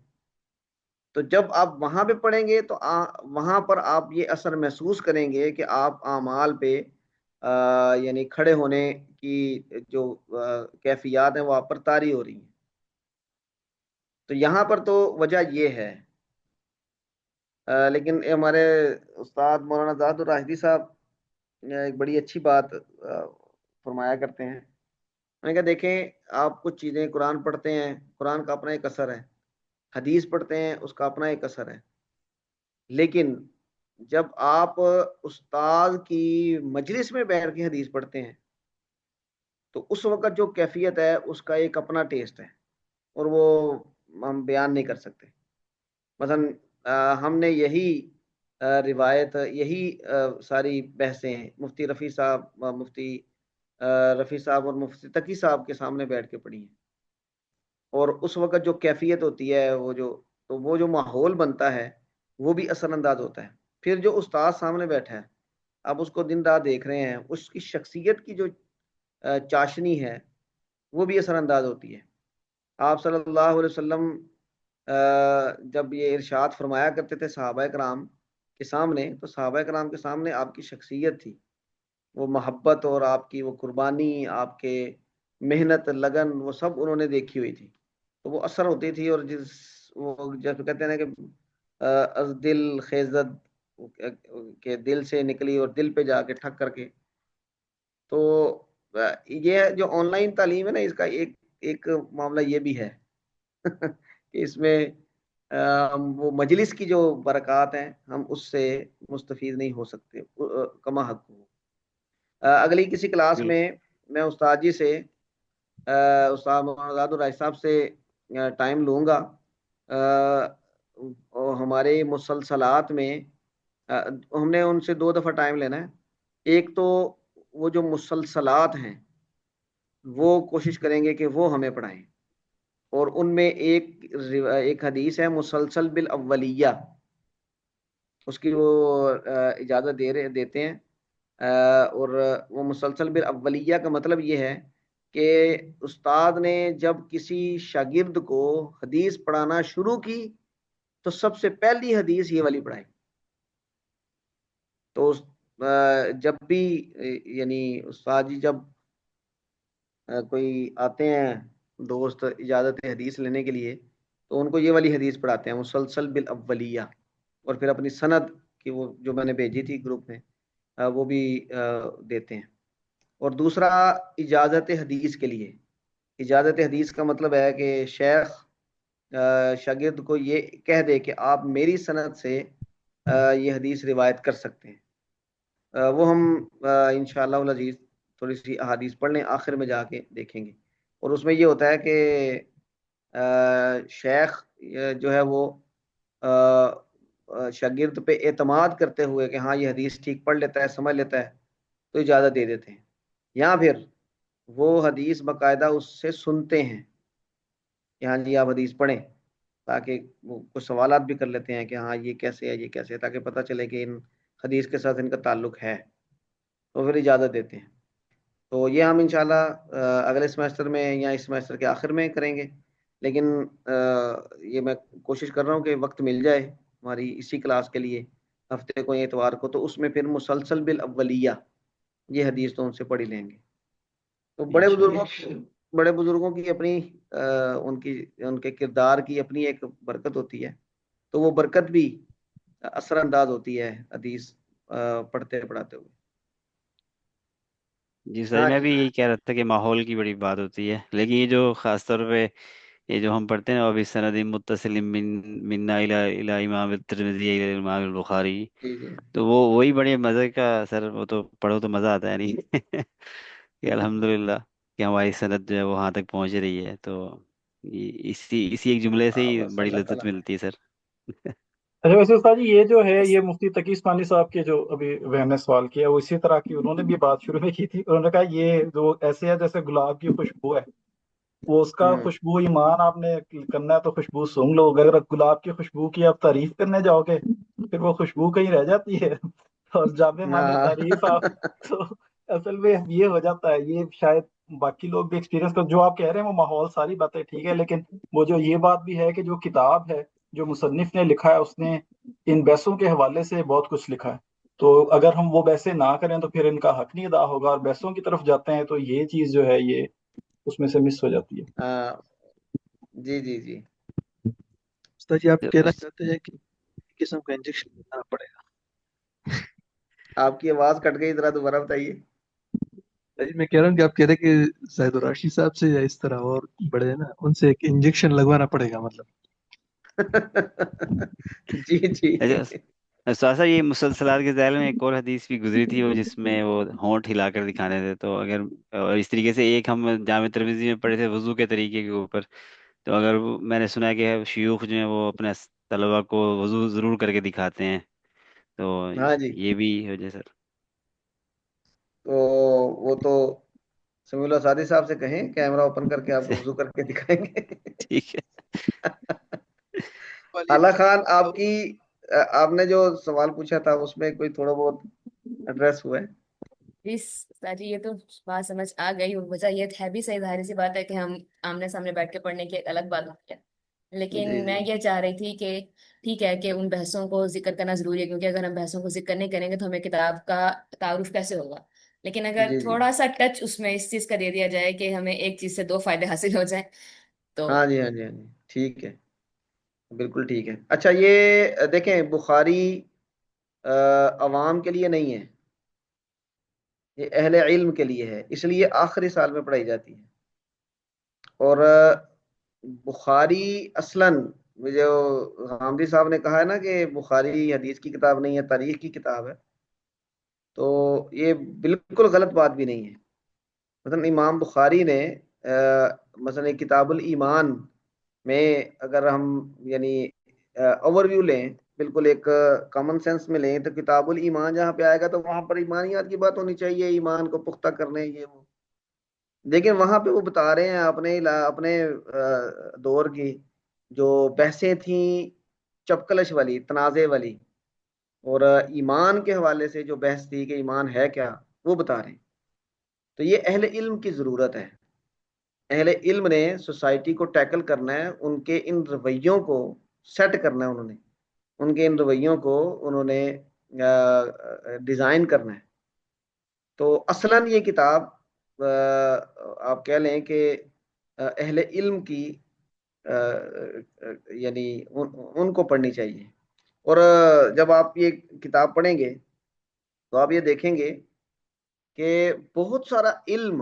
تو جب آپ وہاں پہ پڑھیں گے تو وہاں پر آپ یہ اثر محسوس کریں گے کہ آپ اعمال پہ یعنی کھڑے ہونے کی جو کیفیات ہیں وہ آپ پر طاری ہو رہی ہیں۔ تو یہاں پر تو وجہ یہ ہے۔ لیکن ہمارے استاد مولانا زاہد الراشدی صاحب ایک بڑی اچھی بات فرمایا کرتے ہیں۔ میں نے کہا دیکھیں، آپ کچھ چیزیں قرآن پڑھتے ہیں، قرآن کا اپنا ایک اثر ہے، حدیث پڑھتے ہیں اس کا اپنا ایک اثر ہے، لیکن جب آپ استاد کی مجلس میں بیٹھ کے حدیث پڑھتے ہیں تو اس وقت جو کیفیت ہے اس کا ایک اپنا ٹیسٹ ہے، اور وہ ہم بیان نہیں کر سکتے۔ مثلا ہم نے یہی روایت، یہی ساری بحثیں مفتی رفیع صاحب اور مفتی تقی صاحب کے سامنے بیٹھ کے پڑھی ہیں، اور اس وقت جو کیفیت ہوتی ہے، وہ جو ماحول بنتا ہے وہ بھی اثر انداز ہوتا ہے۔ پھر جو استاد سامنے بیٹھا ہے، آپ اس کو دن رات دیکھ رہے ہیں، اس کی شخصیت کی جو چاشنی ہے وہ بھی اثر انداز ہوتی ہے۔ آپ صلی اللہ علیہ وسلم جب یہ ارشاد فرمایا کرتے تھے صحابہ کرام کے سامنے، تو صحابہ کرام کے سامنے آپ کی شخصیت تھی، وہ محبت اور آپ کی وہ قربانی، آپ کے محنت، لگن، وہ سب انہوں نے دیکھی ہوئی تھی، تو وہ اثر ہوتی تھی۔ اور وہ جب کہتے ہیں نا کہ از دل خیزد کے دل سے نکلی اور دل پہ جا کے ٹھک کر کے، تو یہ جو آن لائن تعلیم ہے نا، اس کا ایک معاملہ یہ بھی ہے کہ اس میں وہ مجلس کی جو برکات ہیں ہم اس سے مستفید نہیں ہو سکتے کما حق ہو۔ اگلی کسی کلاس میں استاد جی سے، استاد محمد الراشد صاحب سے ٹائم لوں گا۔ ہمارے مسلسلات میں ہم نے ان سے 2 دفعہ ٹائم لینا ہے۔ ایک تو وہ جو مسلسلات ہیں وہ کوشش کریں گے کہ وہ ہمیں پڑھائیں، اور ان میں ایک حدیث ہے مسلسل بالاولیہ، اس کی وہ اجازت دیتے ہیں، اور وہ مسلسل بالاولیہ کا مطلب یہ ہے کہ استاد نے جب کسی شاگرد کو حدیث پڑھانا شروع کی تو سب سے پہلی حدیث یہ والی پڑھائی۔ تو جب بھی یعنی استاد جی جب کوئی آتے ہیں دوست اجازت حدیث لینے کے لیے، تو ان کو یہ والی حدیث پڑھاتے ہیں مسلسل بالاولیہ، اور پھر اپنی سند کی وہ جو میں نے بھیجی تھی گروپ میں وہ بھی دیتے ہیں۔ اور دوسرا اجازت حدیث کے لیے، اجازت حدیث کا مطلب ہے کہ شیخ شاگرد کو یہ کہہ دے کہ آپ میری سند سے یہ حدیث روایت کر سکتے ہیں۔ وہ ہم انشاءاللہ العزیز تھوڑی سی احادیث پڑھ لیں، آخر میں جا کے دیکھیں گے۔ اور اس میں یہ ہوتا ہے کہ شیخ جو ہے وہ شاگرد پہ اعتماد کرتے ہوئے کہ ہاں یہ حدیث ٹھیک پڑھ لیتا ہے، سمجھ لیتا ہے، تو اجازت دے دیتے ہیں، یا پھر وہ حدیث باقاعدہ اس سے سنتے ہیں کہ ہاں جی آپ حدیث پڑھیں، تاکہ وہ کچھ سوالات بھی کر لیتے ہیں کہ ہاں یہ کیسے ہے، یہ کیسے ہے، تاکہ پتہ چلے کہ ان حدیث کے ساتھ ان کا تعلق ہے، تو پھر اجازت دیتے ہیں۔ تو یہ ہم انشاءاللہ اگلے سمیسٹر میں یا اس سمیسٹر کے آخر میں کریں گے، لیکن یہ میں کوشش کر رہا ہوں کہ وقت مل جائے ہماری اسی کلاس کے لیے ہفتے کو یا اتوار کو، تو اس میں پھر مسلسل بالاولیہ یہ حدیث تو ان سے پڑھ ہی لیں گے۔ تو بڑے بزرگوں کی اپنی ان کے کردار کی اپنی ایک برکت ہوتی ہے، تو وہ برکت بھی اثر انداز ہوتی ہے حدیث پڑھتے پڑھاتے ہوئے۔ جی سر، ہاں میں جی بھی یہی کہہ رہا تھا کہ ماحول کی بڑی بات ہوتی ہے، لیکن یہ جو خاص طور پہ یہ جو ہم پڑھتے ہیں ابھی سند متصل منا الی امام الترمذی الی امام البخاری، جی جی تو وہی بڑے مزے کا سر، وہ تو پڑھو تو مزہ آتا ہے نہیں کہ الحمدللہ کہ ہماری سند جو ہے وہ وہاں تک پہنچ رہی ہے، تو اسی ایک جملے سے ہی بس بڑی اللہ لذت تعالیٰ۔ ملتی ہے سر اچھا ویسے استاد جی یہ جو ہے یہ مفتی تقی عثمانی صاحب کے جو ابھی وہم نے سوال کیا وہ اسی طرح کی انہوں نے بھی بات شروع میں کی تھی، انہوں نے کہا یہ جو ایسے ہے جیسے گلاب کی خوشبو ہے، وہ اس کا ہوں خوشبو ایمان آپ نے کرنا ہے تو خوشبو سونگ لو، اگر گلاب کی خوشبو کی آپ تعریف کرنے جاؤ گے پھر وہ خوشبو کہیں رہ جاتی ہے اور جامع معنی ہاں تعریف آپ تو اصل میں یہ ہو جاتا ہے، یہ شاید باقی لوگ بھی ایکسپیرینس کر، جو آپ کہہ رہے ہیں وہ ماحول ساری باتیں ٹھیک ہے، لیکن وہ جو یہ بات بھی ہے کہ جو کتاب ہے جو مصنف نے لکھا ہے اس نے ان بحثوں کے حوالے سے بہت کچھ لکھا ہے، تو اگر ہم وہ بحثیں نہ کریں تو پھر ان کا حق نہیں ادا ہوگا، اور بحثوں کی طرف جاتے ہیں تو یہ چیز جو ہے یہ اس میں سے مس ہو جاتی ہے۔ ہاں، جی جی جی۔ استاد جی آپ کہنا چاہتے ہیں کہ قسم کا انجیکشن بنانا پڑے آپ کی آواز کٹ گئی، ذرا دوبارہ بتائیے۔ گا؟ جی میں کہہ رہا ہوں کہ آپ کہہ رہے ہیں کہ زاہد الراشی صاحب سے یا اس طرح اور بڑے ہیں نا ان سے ایک انجیکشن لگوانا پڑے گا مطلب۔ جی جی اچھا استاد صاحب، یہ مسلسلات کے ذیل میں ایک اور حدیث بھی گزری تھی وہ جس میں وہ ہونٹ ہلا کر دکھانے تھے، تو اگر اور اس طریقے سے ایک ہم جامع ترمذی میں پڑھے تھے وضو کے طریقے کے اوپر، تو اگر میں نے سنا ہے کہ شیوخ جو ہیں وہ اپنے طلبا کو وضو ضرور کر کے دکھاتے ہیں، تو ہاں جی، یہ بھی ہو جائے سر تو وہ تو سمیع اللہ سعدی صاحب سے کہیں کیمرہ اوپن کر کے آپ کو وضو کر کے دکھائیں گے۔ ٹھیک ہے اعلیٰ خان، آپ نے جو سوال پوچھا تھا اس میں کوئی تھوڑا بہت ایڈریس ہوا ہے؟ جی سر، یہ تو بات سمجھ آ گئی، وجہ یہ ہے بھی صحیح، ظاہر سی بات ہے کہ ہم آمنے سامنے بیٹھ کے پڑھنے کی ایک الگ بات ہوتی ہے، لیکن جی میں جی یہ چاہ رہی تھی کہ ٹھیک ہے کہ ان بحثوں کو ذکر کرنا ضروری ہے، کیونکہ اگر ہم بحثوں کو ذکر نہیں کریں گے تو ہمیں کتاب کا تعارف کیسے ہوگا، لیکن اگر جی جی۔ تھوڑا سا ٹچ اس میں اس چیز کا دے دیا جائے کہ ہمیں ایک چیز سے دو فائدے حاصل ہو جائیں تو۔ ہاں جی ہاں جی ہاں جی، ٹھیک ہے، بالکل ٹھیک ہے۔ اچھا یہ دیکھیں، بخاری عوام کے لیے نہیں ہے، یہ اہل علم کے لیے ہے، اس لیے آخری سال میں پڑھائی جاتی ہے۔ اور بخاری اصلاً جو حامدی صاحب نے کہا ہے نا کہ بخاری حدیث کی کتاب نہیں ہے، تاریخ کی کتاب ہے، تو یہ بالکل غلط بات بھی نہیں ہے۔ مثلا امام بخاری نے مثلا کتاب الایمان میں اگر ہم یعنی اوور ویو لیں، بالکل ایک کامن سینس میں لیں، تو کتاب الایمان جہاں پہ آئے گا تو وہاں پر ایمانیات کی بات ہونی چاہیے، ایمان کو پختہ کرنے یہ وہ، لیکن وہاں پہ وہ بتا رہے ہیں اپنے دور کی جو بحثیں تھیں چپکلش والی، تنازع والی، اور ایمان کے حوالے سے جو بحث تھی کہ ایمان ہے کیا، وہ بتا رہے ہیں۔ تو یہ اہل علم کی ضرورت ہے، اہل علم نے سوسائٹی کو ٹیکل کرنا ہے، ان کے ان رویوں کو سیٹ کرنا ہے، انہوں نے ان کے ان رویوں کو انہوں نے ڈیزائن کرنا ہے۔ تو اصلاً یہ کتاب آپ کہہ لیں کہ اہل علم کی یعنی ان کو پڑھنی چاہیے۔ اور جب آپ یہ کتاب پڑھیں گے تو آپ یہ دیکھیں گے کہ بہت سارا علم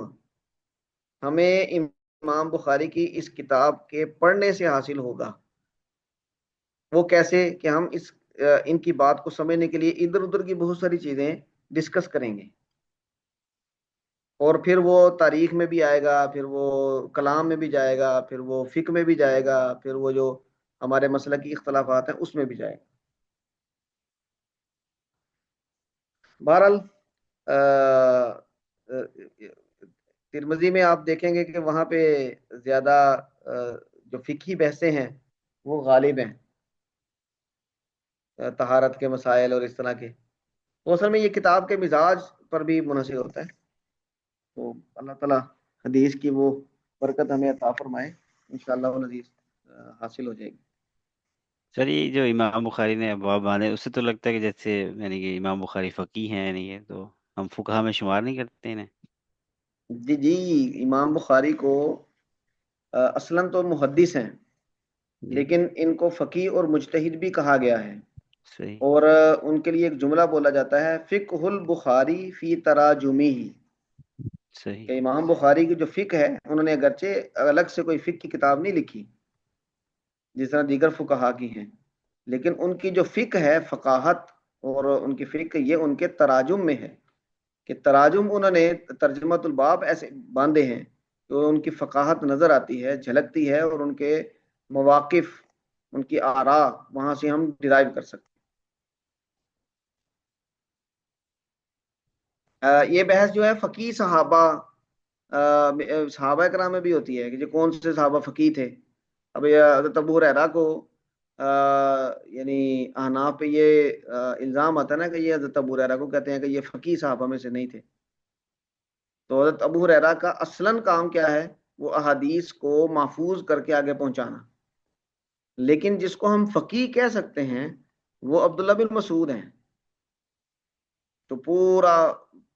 ہمیں امام بخاری کی اس کتاب کے پڑھنے سے حاصل ہوگا۔ وہ کیسے کہ ہم ان کی بات کو سمجھنے کے لیے ادھر ادھر کی بہت ساری چیزیں ڈسکس کریں گے، اور پھر وہ تاریخ میں بھی آئے گا، پھر وہ کلام میں بھی جائے گا، پھر وہ فقہ میں بھی جائے گا، پھر وہ جو ہمارے مسلکی اختلافات ہیں اس میں بھی جائے. بہرحال ترمذی میں آپ دیکھیں گے کہ وہاں پہ زیادہ جو فقہی بحثیں ہیں وہ غالب ہیں، طہارت کے مسائل اور اس طرح کے. تو اصل میں یہ کتاب کے مزاج پر بھی منحصر ہوتا ہے. تو اللہ تعالیٰ حدیث کی وہ برکت ہمیں عطا فرمائے، انشاءاللہ وہ حدیث حاصل ہو جائے گی. سر یہ جو امام بخاری نے ابواب باندھے اس سے تو لگتا ہے کہ جیسے یعنی کہ امام بخاری فقیہ ہیں، یعنی یہ تو ہم فقہا میں شمار نہیں کرتے انہیں. جی جی، امام بخاری کو اصلاً تو محدث ہیں، جی لیکن ان کو فقیہ اور مجتہد بھی کہا گیا ہے. صحیح. اور ان کے لیے ایک جملہ بولا جاتا ہے فقہ البخاری فی تراجمی، صحیح. کہ امام بخاری کی جو فقہ ہے انہوں نے اگرچہ الگ سے کوئی فقہ کی کتاب نہیں لکھی جس طرح دیگر فقہا کی ہیں، لیکن ان کی جو فقہ ہے، فقاہت اور ان کی فقہ، یہ ان کے تراجم میں ہے. کہ تراجم انہوں نے ترجمۃ الباب ایسے باندھے ہیں تو ان کی فقاہت نظر آتی ہے، جھلکتی ہے، اور ان کے مواقف، ان کی آراء وہاں سے ہم ڈرائیو کر سکتے ہیں. یہ بحث جو ہے فقی صحابہ، صحابہ کرام میں بھی ہوتی ہے کہ جو کون سے صحابہ فقی تھے. اب یہ حضرت ابو ہریرہ کو یعنی احناف پہ یہ الزام آتا ہے نا کہ یہ حضرت ابو ہریرہ کو کہتے ہیں کہ یہ فقی صحابہ میں سے نہیں تھے. تو حضرت ابو ہریرہ کا اصلاً کام کیا ہے؟ وہ احادیث کو محفوظ کر کے آگے پہنچانا. لیکن جس کو ہم فقی کہہ سکتے ہیں وہ عبداللہ بن مسعود ہیں. تو پورا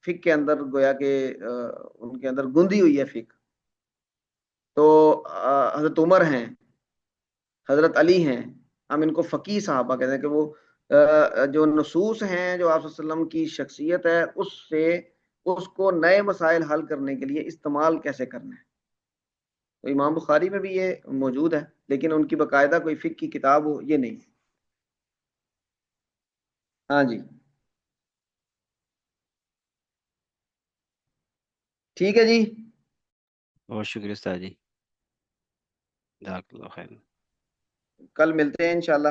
فقہ کے اندر گویا کہ ان کے اندر گندی ہوئی ہے فقہ. تو حضرت عمر ہیں، حضرت علی ہیں، ہم ان کو فقی صحابہ کہتے ہیں کہ وہ جو نصوص ہیں، جو آپ صلی اللہ علیہ وسلم کی شخصیت ہے، اس سے اس کو نئے مسائل حل کرنے کے لیے استعمال کیسے کرنا ہے. تو امام بخاری میں بھی یہ موجود ہے، لیکن ان کی باقاعدہ کوئی فقہ کی کتاب ہو یہ نہیں. ہاں جی ٹھیک ہے جی، بہت شکریہ استاد جی، جزاک اللہ خیر. کل ملتے ہیں انشاءاللہ.